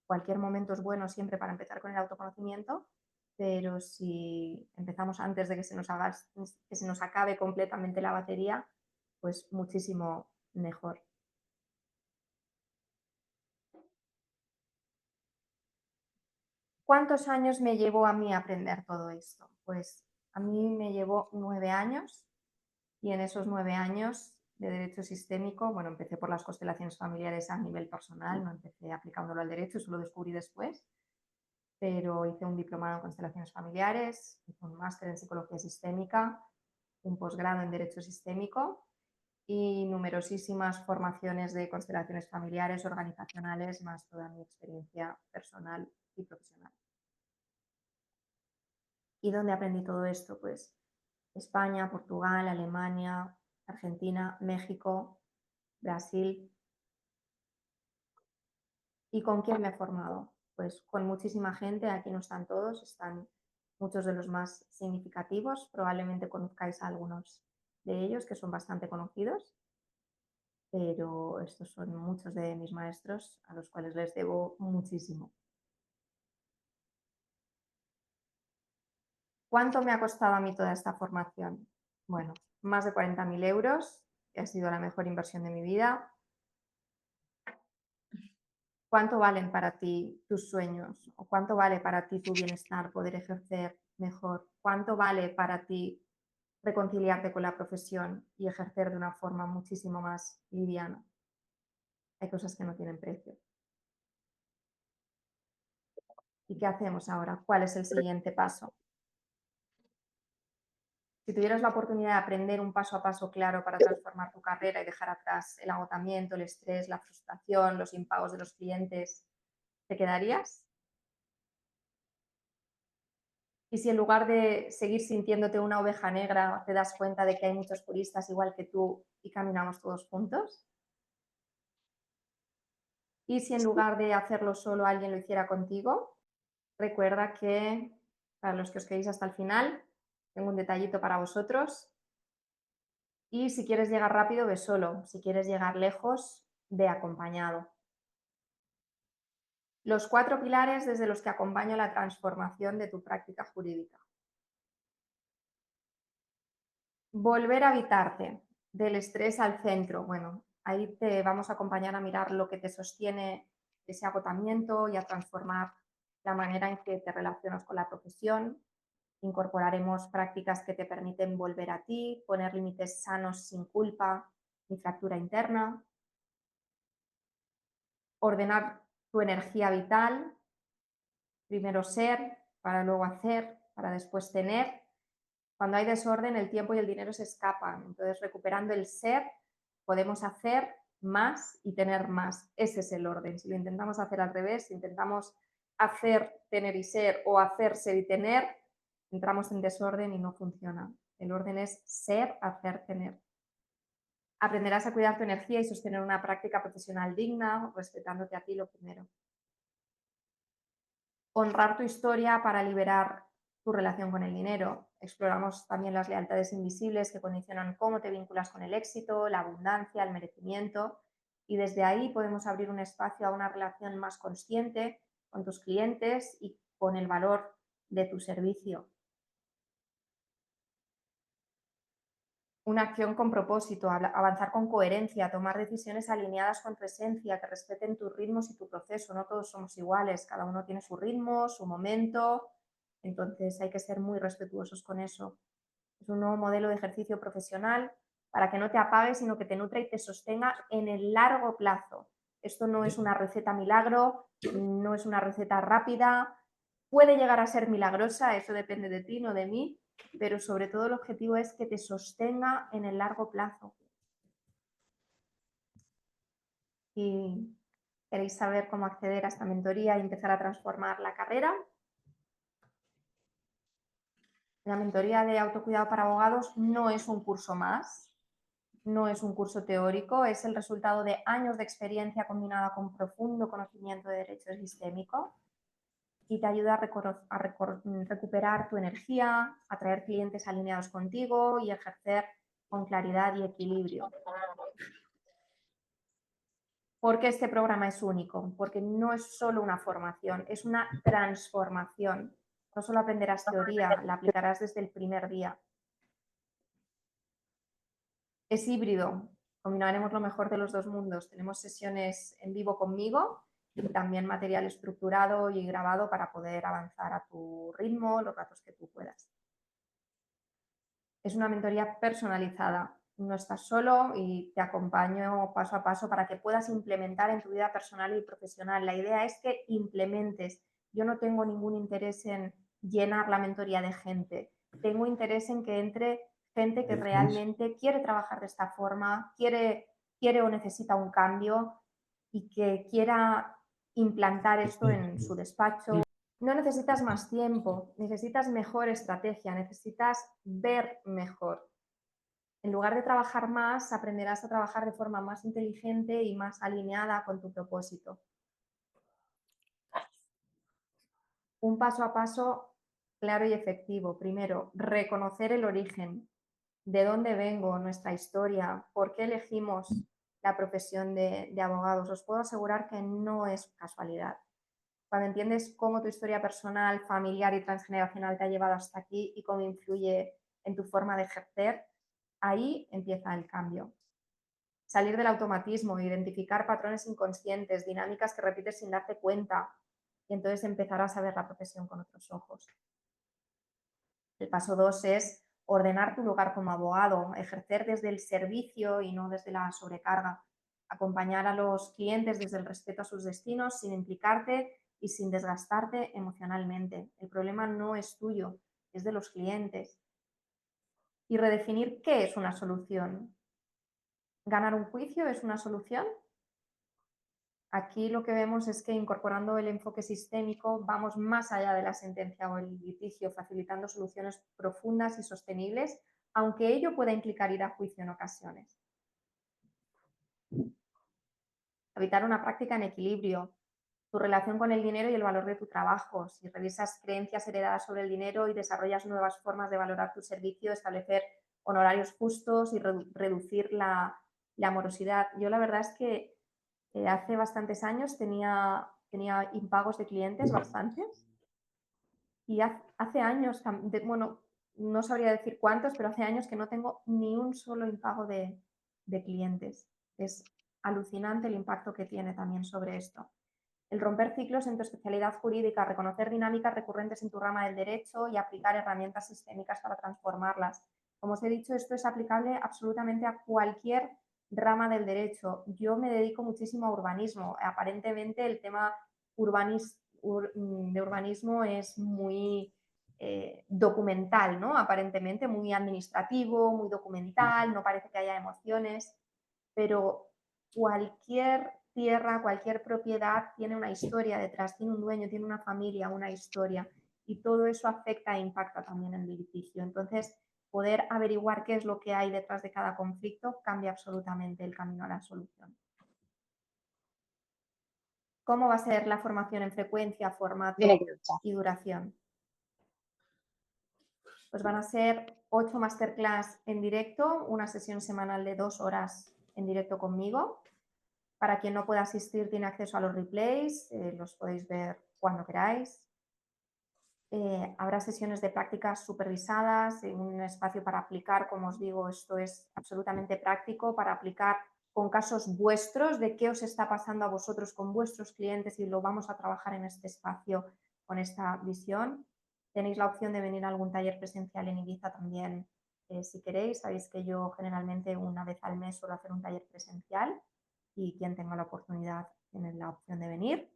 cualquier momento es bueno siempre para empezar con el autoconocimiento, pero si empezamos antes de que se nos acabe completamente la batería, pues muchísimo mejor. ¿Cuántos años me llevó a mí aprender todo esto? Pues a mí me llevó 9 años, y en esos 9 años de derecho sistémico, bueno, empecé por las constelaciones familiares a nivel personal, no empecé aplicándolo al derecho, eso lo descubrí después, pero hice un diplomado en constelaciones familiares, hice un máster en psicología sistémica, un posgrado en derecho sistémico y numerosísimas formaciones de constelaciones familiares, organizacionales, más toda mi experiencia personal y profesional. ¿Y dónde aprendí todo esto? Pues España, Portugal, Alemania, Argentina, México, Brasil. ¿Y con quién me he formado? Pues con muchísima gente, aquí no están todos, están muchos de los más significativos, probablemente conozcáis a algunos de ellos que son bastante conocidos, pero estos son muchos de mis maestros a los cuales les debo muchísimo. ¿Cuánto me ha costado a mí toda esta formación? Bueno, más de 40.000 euros, que ha sido la mejor inversión de mi vida. ¿Cuánto valen para ti tus sueños? ¿O cuánto vale para ti tu bienestar, poder ejercer mejor? ¿Cuánto vale para ti reconciliarte con la profesión y ejercer de una forma muchísimo más liviana? Hay cosas que no tienen precio. ¿Y qué hacemos ahora? ¿Cuál es el siguiente paso? Si tuvieras la oportunidad de aprender un paso a paso claro para transformar tu carrera y dejar atrás el agotamiento, el estrés, la frustración, los impagos de los clientes, ¿te quedarías? Y si en lugar de seguir sintiéndote una oveja negra, te das cuenta de que hay muchos juristas igual que tú y caminamos todos juntos. Y si en lugar de hacerlo solo alguien lo hiciera contigo, recuerda que, para los que os quedéis hasta el final, tengo un detallito para vosotros. Y si quieres llegar rápido, ve solo. Si quieres llegar lejos, ve acompañado. Los 4 pilares desde los que acompaño la transformación de tu práctica jurídica. Volver a habitarte, del estrés al centro. Bueno, ahí te vamos a acompañar a mirar lo que te sostiene ese agotamiento y a transformar la manera en que te relacionas con la profesión. Incorporaremos prácticas que te permiten volver a ti, poner límites sanos sin culpa ni fractura interna. Ordenar tu energía vital, primero ser, para luego hacer, para después tener. Cuando hay desorden, el tiempo y el dinero se escapan. Entonces, recuperando el ser, podemos hacer más y tener más. Ese es el orden. Si lo intentamos hacer al revés, si intentamos hacer, tener y ser, o hacer, ser y tener, entramos en desorden y no funciona. El orden es ser, hacer, tener. Aprenderás a cuidar tu energía y sostener una práctica profesional digna, respetándote a ti lo primero. Honrar tu historia para liberar tu relación con el dinero. Exploramos también las lealtades invisibles que condicionan cómo te vinculas con el éxito, la abundancia, el merecimiento, y desde ahí podemos abrir un espacio a una relación más consciente con tus clientes y con el valor de tu servicio. Una acción con propósito, avanzar con coherencia, tomar decisiones alineadas con tu esencia, que respeten tus ritmos y tu proceso. No todos somos iguales, cada uno tiene su ritmo, su momento, entonces hay que ser muy respetuosos con eso. Es un nuevo modelo de ejercicio profesional para que no te apagues, sino que te nutra y te sostenga en el largo plazo. Esto no es una receta milagro, no es una receta rápida, puede llegar a ser milagrosa, eso depende de ti, no de mí, pero sobre todo el objetivo es que te sostenga en el largo plazo. Y queréis saber cómo acceder a esta mentoría y empezar a transformar la carrera. La mentoría de autocuidado para abogados no es un curso más, no es un curso teórico, es el resultado de años de experiencia combinada con profundo conocimiento de derecho sistémico y te ayuda a recuperar tu energía, atraer clientes alineados contigo y ejercer con claridad y equilibrio. ¿Por qué este programa es único? Porque no es solo una formación, es una transformación. No solo aprenderás teoría, la aplicarás desde el primer día. Es híbrido, combinaremos lo mejor de los dos mundos. Tenemos sesiones en vivo conmigo y también material estructurado y grabado para poder avanzar a tu ritmo, los ratos que tú puedas. Es una mentoría personalizada. No estás solo y te acompaño paso a paso para que puedas implementar en tu vida personal y profesional. La idea es que implementes. Yo no tengo ningún interés en llenar la mentoría de gente. Tengo interés en que entre gente que realmente quiere trabajar de esta forma, quiere o necesita un cambio y que quiera implantar esto en su despacho. No necesitas más tiempo, necesitas mejor estrategia, necesitas ver mejor. En lugar de trabajar más, aprenderás a trabajar de forma más inteligente y más alineada con tu propósito. Un paso a paso claro y efectivo. Primero, reconocer el origen, de dónde vengo, nuestra historia, por qué elegimos la profesión de abogados. Os puedo asegurar que no es casualidad. Cuando entiendes cómo tu historia personal, familiar y transgeneracional te ha llevado hasta aquí y cómo influye en tu forma de ejercer, ahí empieza el cambio. Salir del automatismo, identificar patrones inconscientes, dinámicas que repites sin darte cuenta, y entonces empezarás a ver la profesión con otros ojos. El paso 2 es ordenar tu lugar como abogado, ejercer desde el servicio y no desde la sobrecarga, acompañar a los clientes desde el respeto a sus destinos sin implicarte y sin desgastarte emocionalmente. El problema no es tuyo, es de los clientes. Y redefinir qué es una solución. ¿Ganar un juicio es una solución? Aquí lo que vemos es que incorporando el enfoque sistémico vamos más allá de la sentencia o el litigio, facilitando soluciones profundas y sostenibles, aunque ello pueda implicar ir a juicio en ocasiones. Habitar una práctica en equilibrio, tu relación con el dinero y el valor de tu trabajo. Si revisas creencias heredadas sobre el dinero y desarrollas nuevas formas de valorar tu servicio, establecer honorarios justos y reducir la morosidad. Yo la verdad es que hace bastantes años tenía impagos de clientes bastantes y hace años, bueno, no sabría decir cuántos, pero hace años que no tengo ni un solo impago de clientes. Es alucinante el impacto que tiene también sobre esto. El romper ciclos en tu especialidad jurídica, reconocer dinámicas recurrentes en tu rama del derecho y aplicar herramientas sistémicas para transformarlas. Como os he dicho, esto es aplicable absolutamente a cualquier rama del derecho. Yo me dedico muchísimo a urbanismo. Aparentemente el tema de urbanismo es muy documental, ¿no? Aparentemente muy administrativo, muy documental, no parece que haya emociones, pero cualquier tierra, cualquier propiedad tiene una historia detrás, tiene un dueño, tiene una familia, una historia, y todo eso afecta e impacta también en el litigio. Entonces, poder averiguar qué es lo que hay detrás de cada conflicto cambia absolutamente el camino a la solución. ¿Cómo va a ser la formación en frecuencia, formato y duración? Pues van a ser 8 masterclass en directo, una sesión semanal de 2 horas en directo conmigo. Para quien no pueda asistir, tiene acceso a los replays, los podéis ver cuando queráis. Habrá sesiones de prácticas supervisadas, en un espacio para aplicar, como os digo, esto es absolutamente práctico, para aplicar con casos vuestros de qué os está pasando a vosotros con vuestros clientes y lo vamos a trabajar en este espacio con esta visión. Tenéis la opción de venir a algún taller presencial en Ibiza también, si queréis. Sabéis que yo generalmente una vez al mes suelo hacer un taller presencial y quien tenga la oportunidad tiene la opción de venir.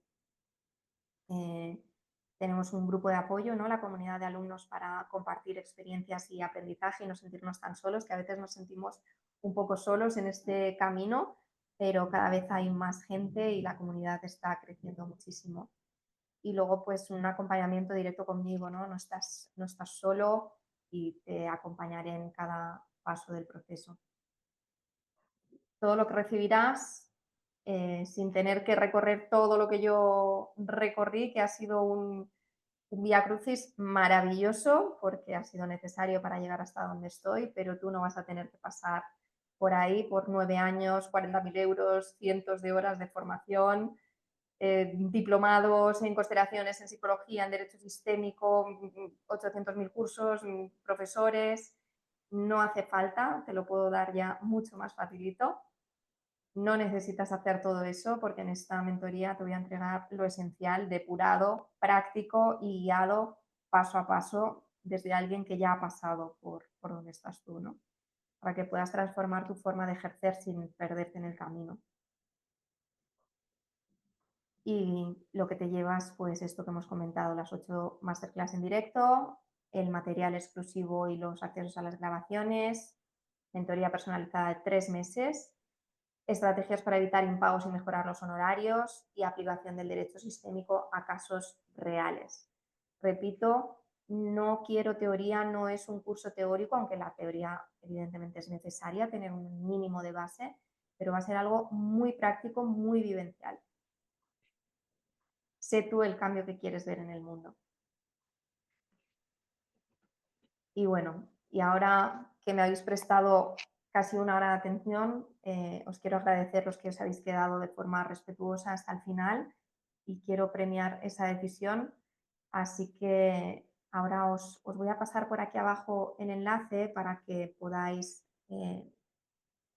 Tenemos un grupo de apoyo, ¿no? La comunidad de alumnos para compartir experiencias y aprendizaje y no sentirnos tan solos, que a veces nos sentimos un poco solos en este camino, pero cada vez hay más gente y la comunidad está creciendo muchísimo. Y luego, pues, un acompañamiento directo conmigo, ¿no? No estás solo y te acompañaré en cada paso del proceso. Todo lo que recibirás sin tener que recorrer todo lo que yo recorrí, que ha sido un viacrucis maravilloso porque ha sido necesario para llegar hasta donde estoy, pero tú no vas a tener que pasar por ahí por 9 años, 40.000 euros, cientos de horas de formación, diplomados en constelaciones, en psicología, en derecho sistémico, 800.000 cursos, profesores. No hace falta, te lo puedo dar ya mucho más facilito. No necesitas hacer todo eso porque en esta mentoría te voy a entregar lo esencial, depurado, práctico y guiado paso a paso desde alguien que ya ha pasado por donde estás tú, ¿no? Para que puedas transformar tu forma de ejercer sin perderte en el camino. Y lo que te llevas, pues esto que hemos comentado, las 8 masterclass en directo, el material exclusivo y los accesos a las grabaciones, mentoría personalizada de 3 meses, estrategias para evitar impagos y mejorar los honorarios y aplicación del derecho sistémico a casos reales. Repito, no quiero teoría, no es un curso teórico, aunque la teoría evidentemente es necesaria, tener un mínimo de base, pero va a ser algo muy práctico, muy vivencial. Sé tú el cambio que quieres ver en el mundo. Y bueno, y ahora que me habéis prestado casi una hora de atención, os quiero agradecer los que os habéis quedado de forma respetuosa hasta el final y quiero premiar esa decisión. Así que ahora os voy a pasar por aquí abajo el enlace para que podáis,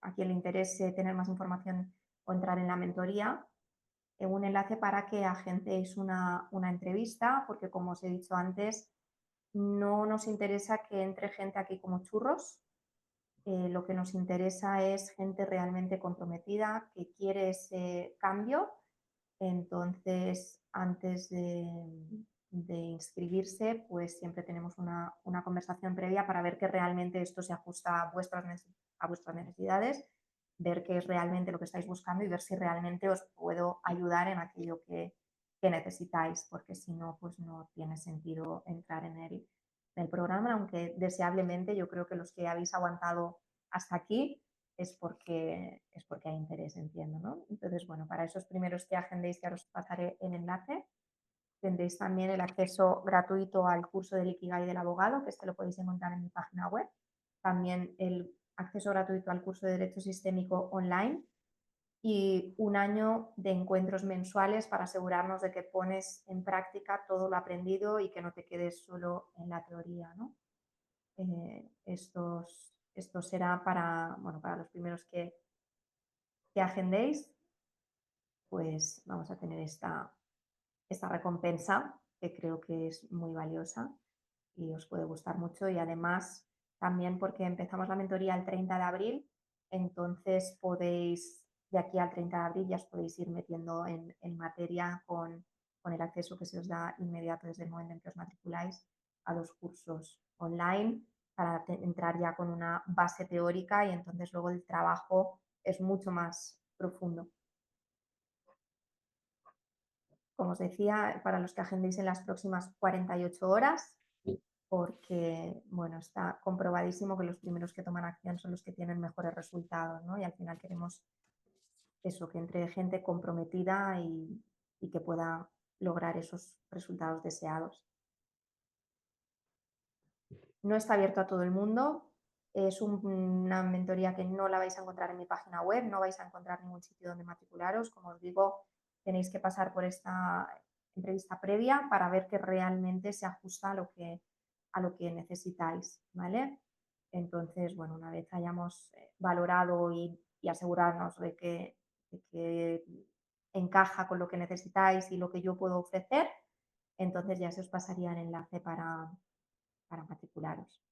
a quien le interese tener más información o entrar en la mentoría, un enlace para que agendéis una entrevista, porque como os he dicho antes, no nos interesa que entre gente aquí como churros. Lo que nos interesa es gente realmente comprometida, que quiere ese cambio. Entonces, antes de inscribirse, pues siempre tenemos una conversación previa para ver que realmente esto se ajusta a vuestras necesidades, ver qué es realmente lo que estáis buscando y ver si realmente os puedo ayudar en aquello que necesitáis, porque si no, pues no tiene sentido entrar en el programa, aunque deseablemente yo creo que los que habéis aguantado hasta aquí es porque hay interés, entiendo, ¿no? Entonces, bueno, para esos primeros que agendéis, que ahora os pasaré el enlace, tendréis también el acceso gratuito al curso del Ikigai del abogado, que este lo podéis encontrar en mi página web. También el acceso gratuito al curso de Derecho Sistémico online y un año de encuentros mensuales para asegurarnos de que pones en práctica todo lo aprendido y que no te quedes solo en la teoría, ¿no? Esto será para los primeros que agendéis, pues vamos a tener esta recompensa que creo que es muy valiosa y os puede gustar mucho, y además también porque empezamos la mentoría el 30 de abril, entonces podéis, de aquí al 30 de abril ya os podéis ir metiendo en materia con el acceso que se os da inmediato desde el momento en que os matriculáis a los cursos online para entrar ya con una base teórica, y entonces luego el trabajo es mucho más profundo. Como os decía, para los que agendéis en las próximas 48 horas, porque bueno, está comprobadísimo que los primeros que toman acción son los que tienen mejores resultados, ¿no? Y al final queremos eso, que entre gente comprometida y que pueda lograr esos resultados deseados. No está abierto a todo el mundo, es una mentoría que no la vais a encontrar en mi página web, no vais a encontrar ningún sitio donde matricularos. Como os digo, tenéis que pasar por esta entrevista previa para ver que realmente se ajusta a lo que necesitáis, ¿vale? Entonces, bueno, una vez hayamos valorado y asegurarnos de que encaja con lo que necesitáis y lo que yo puedo ofrecer, entonces ya se os pasaría el enlace para matricularos.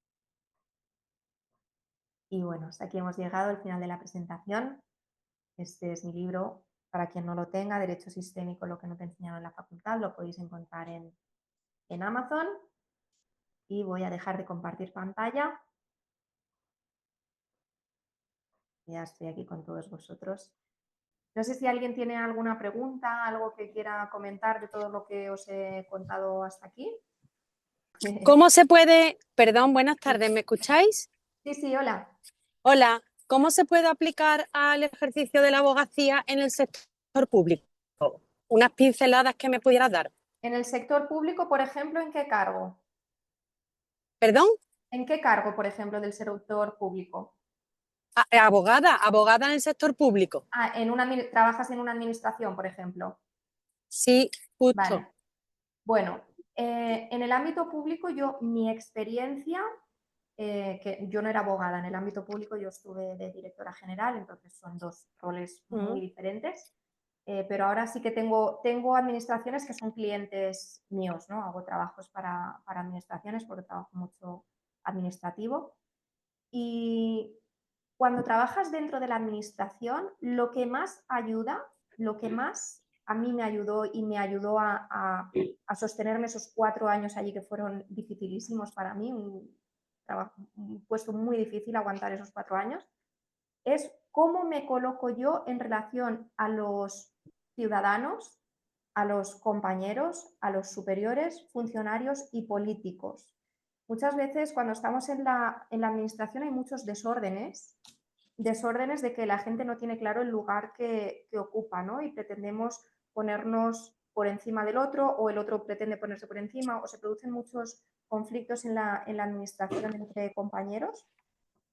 Y bueno, hasta aquí hemos llegado al final de la presentación. Este es mi libro, para quien no lo tenga, Derecho Sistémico, lo que no te enseñaron en la facultad, lo podéis encontrar en Amazon. Y voy a dejar de compartir pantalla. Ya estoy aquí con todos vosotros. No sé si alguien tiene alguna pregunta, algo que quiera comentar de todo lo que os he contado hasta aquí. ¿Cómo se puede, perdón, buenas tardes, ¿me escucháis? Sí, hola. Hola, ¿cómo se puede aplicar al ejercicio de la abogacía en el sector público? Unas pinceladas que me pudieras dar. En el sector público, por ejemplo, ¿en qué cargo? ¿Perdón? ¿En qué cargo, por ejemplo, del sector público? Abogada en el sector público. Ah, trabajas en una administración, por ejemplo. Sí, justo. Vale. Bueno, en el ámbito público mi experiencia, que yo no era abogada en el ámbito público, yo estuve de directora general, entonces son dos roles muy diferentes, pero ahora sí que tengo administraciones que son clientes míos, ¿no? Hago trabajos para administraciones porque trabajo mucho administrativo. Y cuando trabajas dentro de la administración, lo que más ayuda, lo que más a mí me ayudó y me ayudó a sostenerme esos 4 años allí que fueron dificilísimos para mí, un puesto muy difícil aguantar esos 4 años, es cómo me coloco yo en relación a los ciudadanos, a los compañeros, a los superiores, funcionarios y políticos. Muchas veces cuando estamos en la administración hay muchos desórdenes de que la gente no tiene claro el lugar que ocupa, ¿no? Y pretendemos ponernos por encima del otro o el otro pretende ponerse por encima o se producen muchos conflictos en la administración entre compañeros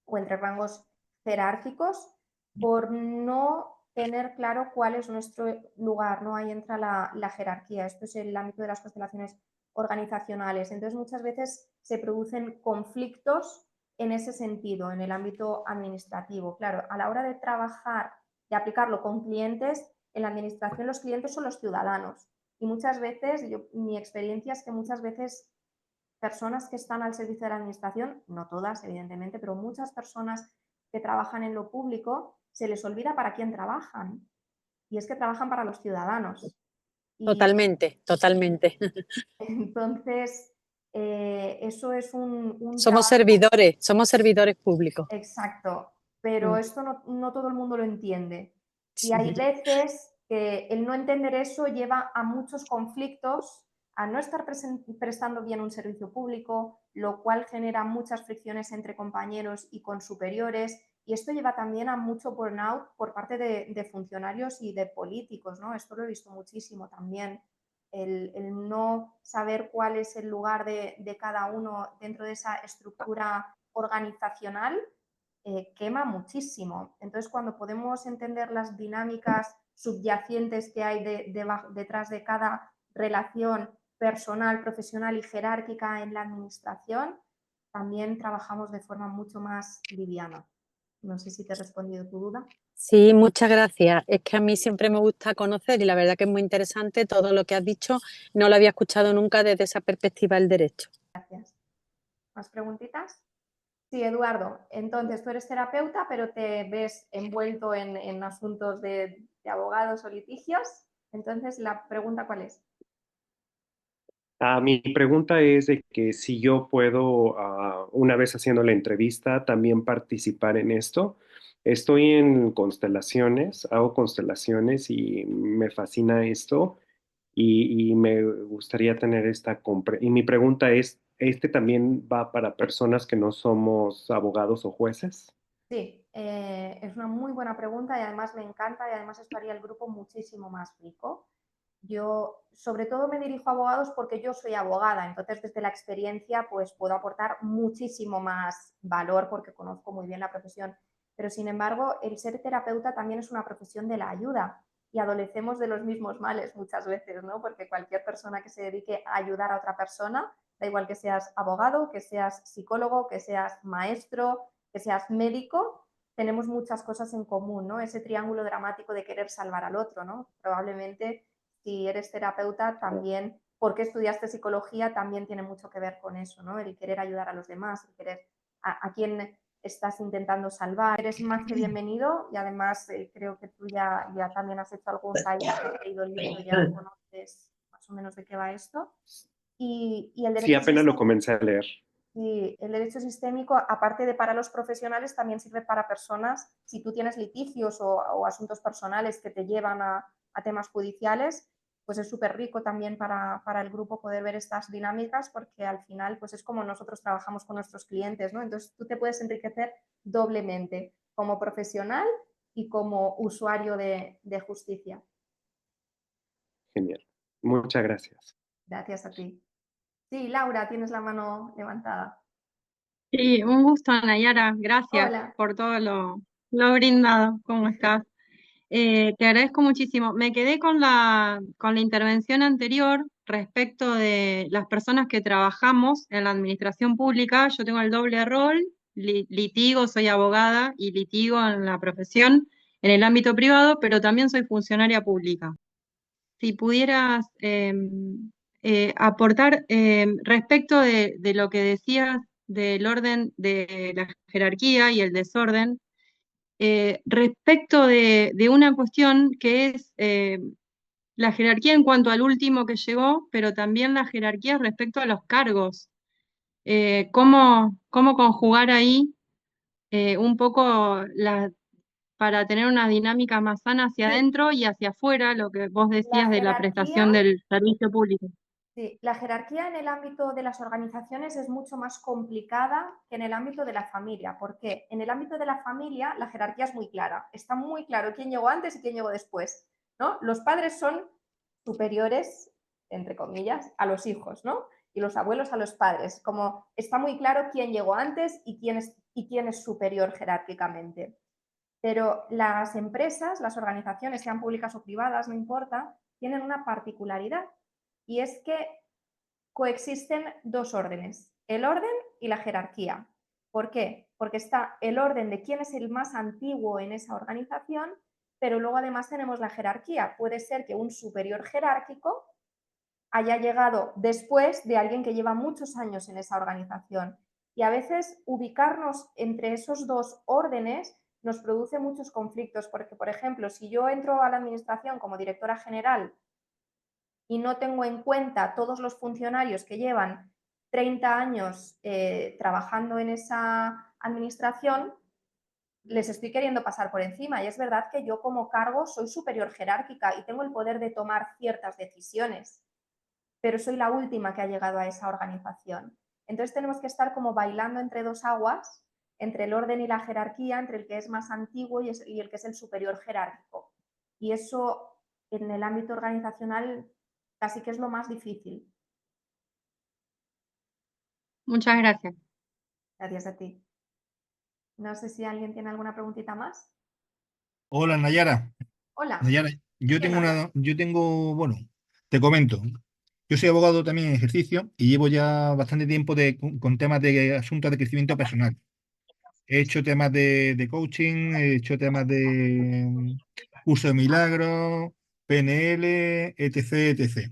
o entre rangos jerárquicos por no tener claro cuál es nuestro lugar, ¿no? Ahí entra la jerarquía. Esto es el ámbito de las constelaciones organizacionales. Entonces, muchas veces se producen conflictos en ese sentido, en el ámbito administrativo. Claro, a la hora de trabajar, de aplicarlo con clientes, en la administración los clientes son los ciudadanos. Y muchas veces, mi experiencia es que muchas veces personas que están al servicio de la administración, no todas, evidentemente, pero muchas personas que trabajan en lo público, se les olvida para quién trabajan. Y es que trabajan para los ciudadanos. Y Totalmente, totalmente. entonces, eso es un trabajo Somos servidores públicos. exacto, pero esto no todo el mundo lo entiende. Y hay Sí. veces que el no entender eso lleva a muchos conflictos, a no estar prestando bien un servicio público, lo cual genera muchas fricciones entre compañeros y con superiores. Y esto lleva también a mucho burnout por parte de funcionarios y de políticos, ¿no? Esto lo he visto muchísimo también. El no saber cuál es el lugar de cada uno dentro de esa estructura organizacional quema muchísimo. Entonces, cuando podemos entender las dinámicas subyacentes que hay detrás de cada relación personal, profesional y jerárquica en la administración, también trabajamos de forma mucho más liviana. No sé si te he respondido tu duda. Sí, muchas gracias. Es que a mí siempre me gusta conocer y la verdad que es muy interesante todo lo que has dicho. No lo había escuchado nunca desde esa perspectiva del derecho. Gracias. ¿Más preguntitas? Sí, Eduardo. Entonces, tú eres terapeuta, pero te ves envuelto en asuntos de abogados o litigios. Entonces, la pregunta, ¿cuál es? Mi pregunta es de que si yo puedo, una vez haciendo la entrevista, también participar en esto. Estoy en constelaciones, hago constelaciones y me fascina esto y me gustaría tener esta Y mi pregunta es, ¿este también va para personas que no somos abogados o jueces? Sí, es una muy buena pregunta y además me encanta y además esto haría el grupo muchísimo más rico. Yo sobre todo me dirijo a abogados porque yo soy abogada, entonces desde la experiencia pues puedo aportar muchísimo más valor porque conozco muy bien la profesión. Pero sin embargo, el ser terapeuta también es una profesión de la ayuda y adolecemos de los mismos males muchas veces, ¿no? Porque cualquier persona que se dedique a ayudar a otra persona, da igual que seas abogado, que seas psicólogo, que seas maestro, que seas médico, tenemos muchas cosas en común, ¿no? Ese triángulo dramático de querer salvar al otro, ¿no? Probablemente si eres terapeuta también, porque estudiaste psicología, también tiene mucho que ver con eso, ¿no? El querer ayudar a los demás, el querer a quien estás intentando salvar. Eres más que bienvenido y además creo que tú ya también has hecho algún taller, has leído el libro, ya conoces más o menos de qué va esto. Y el Sí, derecho apenas lo sistémico, comencé a leer. y el derecho sistémico, aparte de para los profesionales, también sirve para personas. Si tú tienes litigios o asuntos personales que te llevan a temas judiciales, pues es súper rico también para el grupo poder ver estas dinámicas porque al final pues es como nosotros trabajamos con nuestros clientes, ¿no? Entonces tú te puedes enriquecer doblemente como profesional y como usuario de justicia. Genial. Muchas gracias. Gracias a ti. Sí, Laura, tienes la mano levantada. Sí, un gusto, Nayara. Gracias Hola. por todo lo brindado. ¿Cómo estás? Te agradezco muchísimo. Me quedé con la intervención anterior respecto de las personas que trabajamos en la administración pública. Yo tengo el doble rol, litigo, soy abogada y litigo en la profesión, en el ámbito privado, pero también soy funcionaria pública. Si pudieras aportar respecto de lo que decías del orden de la jerarquía y el desorden, respecto de una cuestión que es la jerarquía en cuanto al último que llegó, pero también la jerarquía respecto a los cargos. ¿Cómo conjugar ahí un poco para tener una dinámica más sana hacia Sí, adentro y hacia afuera, lo que vos la decías de la jerarquía, prestación del servicio público? sí, la jerarquía en el ámbito de las organizaciones es mucho más complicada que en el ámbito de la familia. ¿Por qué? En el ámbito de la familia la jerarquía es muy clara. Está muy claro quién llegó antes y quién llegó después, ¿no? Los padres son superiores, entre comillas, a los hijos, ¿no? Y los abuelos a los padres. Como está muy claro quién llegó antes y quién es superior jerárquicamente. Pero las empresas, las organizaciones, sean públicas o privadas, no importa, tienen una particularidad y es que coexisten dos órdenes, el orden y la jerarquía. ¿Por qué? Porque está el orden de quién es el más antiguo en esa organización, pero luego además tenemos la jerarquía. Puede ser que un superior jerárquico haya llegado después de alguien que lleva muchos años en esa organización. Y a veces ubicarnos entre esos dos órdenes nos produce muchos conflictos, porque, por ejemplo, si yo entro a la administración como directora general y no tengo en cuenta todos los funcionarios que llevan 30 años trabajando en esa administración, les estoy queriendo pasar por encima. Y es verdad que yo como cargo soy superior jerárquica y tengo el poder de tomar ciertas decisiones, pero soy la última que ha llegado a esa organización. Entonces tenemos que estar como bailando entre dos aguas, entre el orden y la jerarquía, entre el que es más antiguo y el que es el superior jerárquico. Y eso en el ámbito organizacional casi que es lo más difícil. Muchas gracias. Gracias a ti. No sé si alguien tiene alguna preguntita más. Hola Nayara. Hola, Nayara, yo ¿quién tengo habla? bueno, te comento. Yo soy abogado también en ejercicio y llevo ya bastante tiempo con temas de asuntos de crecimiento personal. He hecho temas de coaching, he hecho temas de curso de milagros, PNL, etc, etc.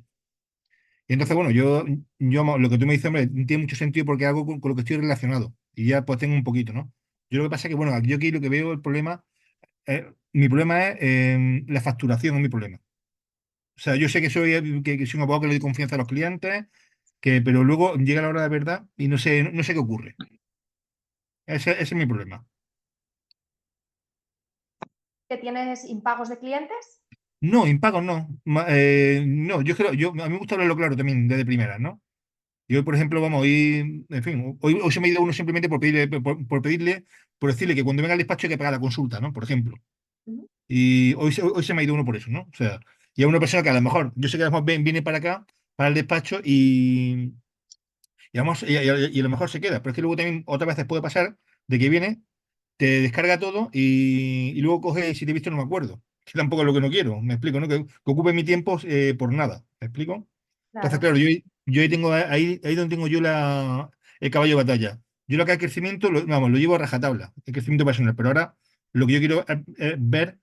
Y entonces, bueno, yo lo que tú me dices, hombre, tiene mucho sentido porque hago con lo que estoy relacionado. Y ya pues tengo un poquito, ¿no? Yo lo que pasa es que, bueno, yo aquí lo que veo el problema, mi problema es la facturación, es mi problema. O sea, yo sé que soy un abogado que le doy confianza a los clientes, pero luego llega la hora de la verdad y no sé qué ocurre. Ese es mi problema. ¿Que tienes impagos de clientes? No, impagos no. No, a mí me gusta hablarlo claro también desde primera, ¿no? Yo, por ejemplo, vamos, hoy, en fin, hoy se me ha ido uno simplemente por decirle que cuando venga al despacho hay que pagar la consulta, ¿no? Por ejemplo. Uh-huh. Y hoy se me ha ido uno por eso, ¿no? O sea, y a una persona que a lo mejor, yo sé que a lo mejor viene para acá, para el despacho y a lo mejor se queda, pero es que luego también otras veces puede pasar de que viene, te descarga todo y luego coge, si te he visto no me acuerdo. Que tampoco es lo que no quiero, me explico, ¿no? Que ocupe mi tiempo por nada, ¿me explico? Entonces, Claro. claro, yo ahí tengo ahí donde tengo yo el caballo de batalla. Yo lo que es crecimiento, vamos, lo llevo a rajatabla, el crecimiento personal, pero ahora lo que yo quiero es ver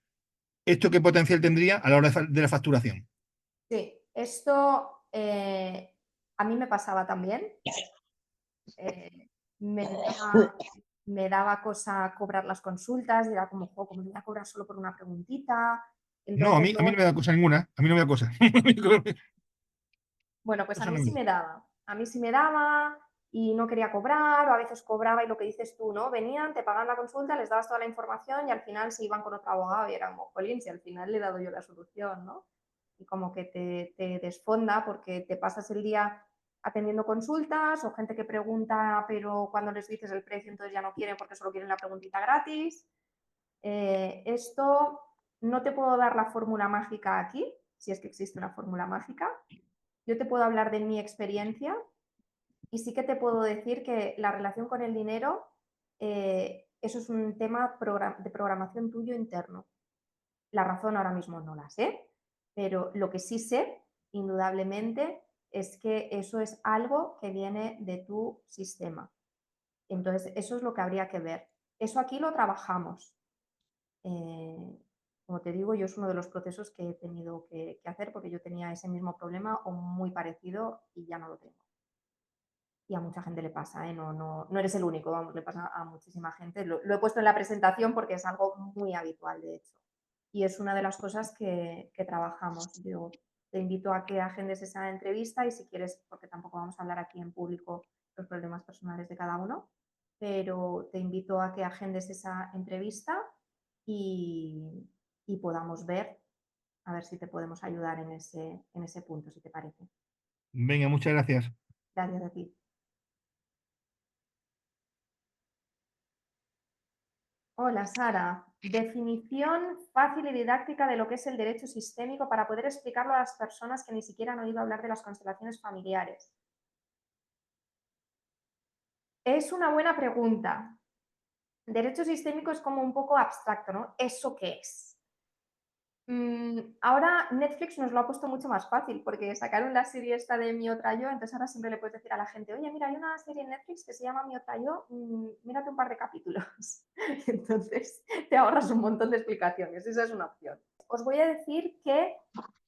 esto qué potencial tendría a la hora de la facturación. Sí, esto a mí me pasaba también. Eh, me daba, me daba cosa cobrar las consultas, era como, "Jo, como me voy a cobrar solo por una preguntita". No, Entonces, a mí no me da cosa ninguna, a mí no me da cosa. bueno, pues a Cosa mí no me sí da. me daba. A mí sí me daba y no quería cobrar, o a veces cobraba y lo que dices tú, ¿no? Venían, te pagaban la consulta, les dabas toda la información y al final se iban con otro abogado y era como, jolín, si al final le he dado yo la solución, ¿no? Y como que te desfonda porque te pasas el día atendiendo consultas o gente que pregunta, pero cuando les dices el precio entonces ya no quieren porque solo quieren la preguntita gratis. Esto no te puedo dar la fórmula mágica aquí, si es que existe una fórmula mágica, Yo te puedo hablar de mi experiencia y sí que te puedo decir que la relación con el dinero, eso es un tema de programación tuyo interno. La razón ahora mismo no la sé, pero lo que sí sé, indudablemente, es que eso es algo que viene de tu sistema. Entonces, eso es lo que habría que ver. Eso aquí lo trabajamos. Como te digo, yo es uno de los procesos que he tenido que hacer porque yo tenía ese mismo problema o muy parecido y ya no lo tengo. Y a mucha gente le pasa, ¿eh? No eres el único, vamos, le pasa a muchísima gente. Lo he puesto en la presentación porque es algo muy habitual, de hecho. Y es una de las cosas que trabajamos. Yo te invito a que agendes esa entrevista y si quieres, porque tampoco vamos a hablar aquí en público los problemas personales de cada uno, pero te invito a que agendes esa entrevista y, y podamos ver, a ver si te podemos ayudar en ese punto, si te parece. Venga, muchas gracias. Gracias a ti. Hola, Sara. Definición fácil y didáctica de lo que es el derecho sistémico para poder explicarlo a las personas que ni siquiera han oído hablar de las constelaciones familiares. Es una buena pregunta. Derecho sistémico es como un poco abstracto, ¿no? ¿Eso qué es? Ahora Netflix nos lo ha puesto mucho más fácil porque sacaron la serie esta de Mi Otra Yo, entonces ahora siempre le puedes decir a la gente, oye, mira, hay una serie en Netflix que se llama Mi Otra Yo, mírate un par de capítulos. Entonces te ahorras un montón de explicaciones, esa es una opción. Os voy a decir que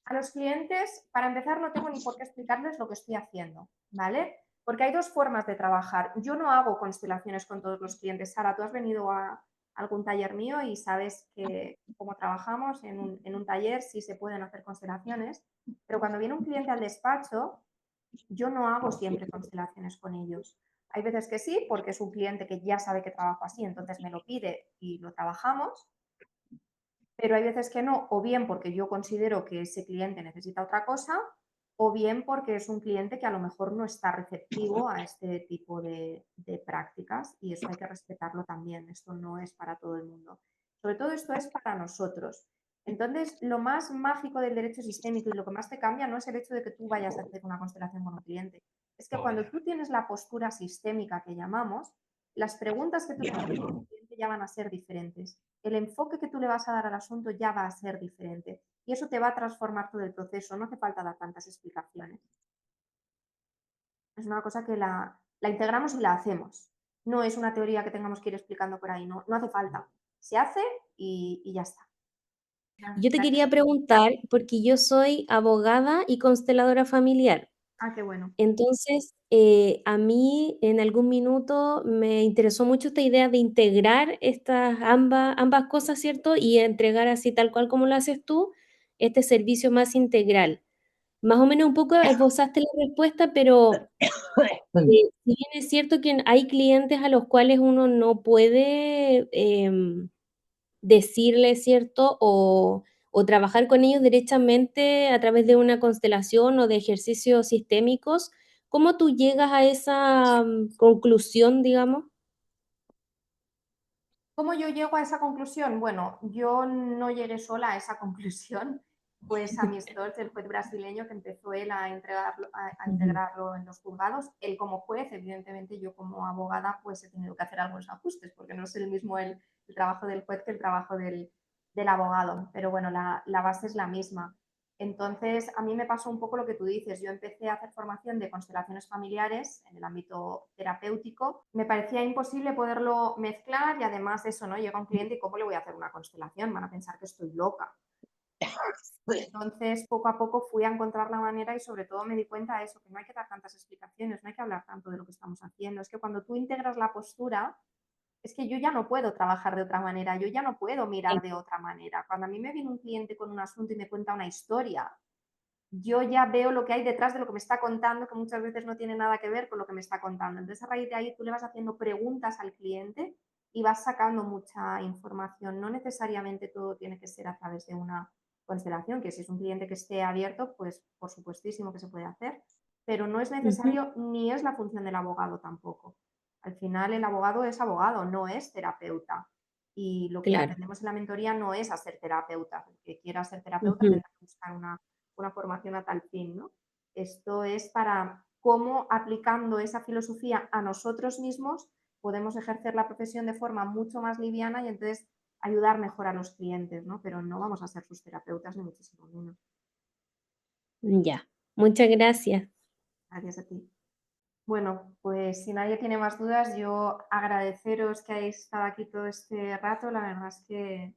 a los clientes, para empezar, no tengo ni por qué explicarles lo que estoy haciendo, ¿vale? Porque hay dos formas de trabajar. Yo no hago constelaciones con todos los clientes. Sara, tú has venido a algún taller mío y sabes que cómo trabajamos en un taller, sí se pueden hacer constelaciones, pero cuando viene un cliente al despacho, yo no hago siempre constelaciones con ellos. Hay veces que sí, porque es un cliente que ya sabe que trabajo así, entonces me lo pide y lo trabajamos, pero hay veces que no, o bien porque yo considero que ese cliente necesita otra cosa, o bien porque es un cliente que a lo mejor no está receptivo a este tipo de prácticas y eso hay que respetarlo también. Esto no es para todo el mundo. Sobre todo esto es para nosotros. Entonces, lo más mágico del derecho sistémico y lo que más te cambia no es el hecho de que tú vayas a hacer una constelación con un cliente. Es que cuando tú tienes la postura sistémica que llamamos, las preguntas que tú le haces al cliente ya van a ser diferentes. El enfoque que tú le vas a dar al asunto ya va a ser diferente y eso te va a transformar todo el proceso. No hace falta dar tantas explicaciones. Es una cosa que la integramos y la hacemos. No es una teoría que tengamos que ir explicando por ahí, no hace falta. Se hace y ya está. Yo te Gracias. quería preguntar, porque yo soy abogada y consteladora familiar. Ah, qué bueno. Entonces, a mí en algún minuto me interesó mucho esta idea de integrar estas ambas cosas, ¿cierto? Y entregar así tal cual como lo haces tú, este servicio más integral. Más o menos un poco esbozaste la respuesta, pero si bien es cierto que hay clientes a los cuales uno no puede decirle, ¿cierto? O trabajar con ellos derechamente a través de una constelación o de ejercicios sistémicos. ¿Cómo tú llegas a esa conclusión, digamos? ¿Cómo yo llego a esa conclusión? Bueno, yo no llegué sola a esa conclusión, pues a mi Storch, el juez brasileño, que empezó él a integrarlo en los juzgados. Él como juez, evidentemente yo como abogada, pues he tenido que hacer algunos ajustes, porque no es el mismo el trabajo del juez que el trabajo del abogado. Pero bueno, la base es la misma. Entonces, a mí me pasó un poco lo que tú dices. Yo empecé a hacer formación de constelaciones familiares en el ámbito terapéutico. Me parecía imposible poderlo mezclar y además eso, ¿no? Llega un cliente y ¿cómo le voy a hacer una constelación? Van a pensar que estoy loca. Entonces, poco a poco fui a encontrar la manera y sobre todo me di cuenta de eso, que no hay que dar tantas explicaciones, no hay que hablar tanto de lo que estamos haciendo. Es que cuando tú integras la postura, es que yo ya no puedo trabajar de otra manera, yo ya no puedo mirar de otra manera. Cuando a mí me viene un cliente con un asunto y me cuenta una historia, yo ya veo lo que hay detrás de lo que me está contando, que muchas veces no tiene nada que ver con lo que me está contando. Entonces, a raíz de ahí, tú le vas haciendo preguntas al cliente y vas sacando mucha información. No necesariamente todo tiene que ser a través de una constelación, que si es un cliente que esté abierto, pues por supuestísimo que se puede hacer, pero no es necesario ni es la función del abogado tampoco. Al final, el abogado es abogado, no es terapeuta. Y lo que Claro. aprendemos en la mentoría no es a ser terapeuta. El que quiera ser terapeuta Ujú. tendrá que buscar una formación a tal fin, ¿no? Esto es para cómo aplicando esa filosofía a nosotros mismos podemos ejercer la profesión de forma mucho más liviana y entonces ayudar mejor a los clientes, ¿no? Pero no vamos a ser sus terapeutas ni muchísimo menos. Ya, muchas gracias. Gracias a ti. Bueno, pues si nadie tiene más dudas, yo agradeceros que hayáis estado aquí todo este rato. La verdad es que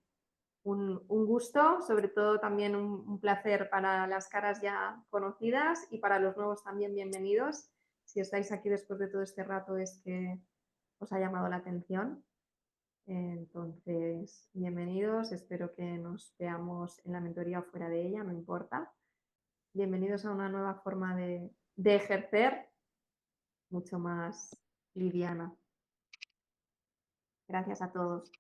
un gusto, sobre todo también un placer para las caras ya conocidas y para los nuevos también bienvenidos. Si estáis aquí después de todo este rato es que os ha llamado la atención. Entonces, bienvenidos. Espero que nos veamos en la mentoría o fuera de ella, no importa. Bienvenidos a una nueva forma de ejercer mucho más liviana. Gracias a todos.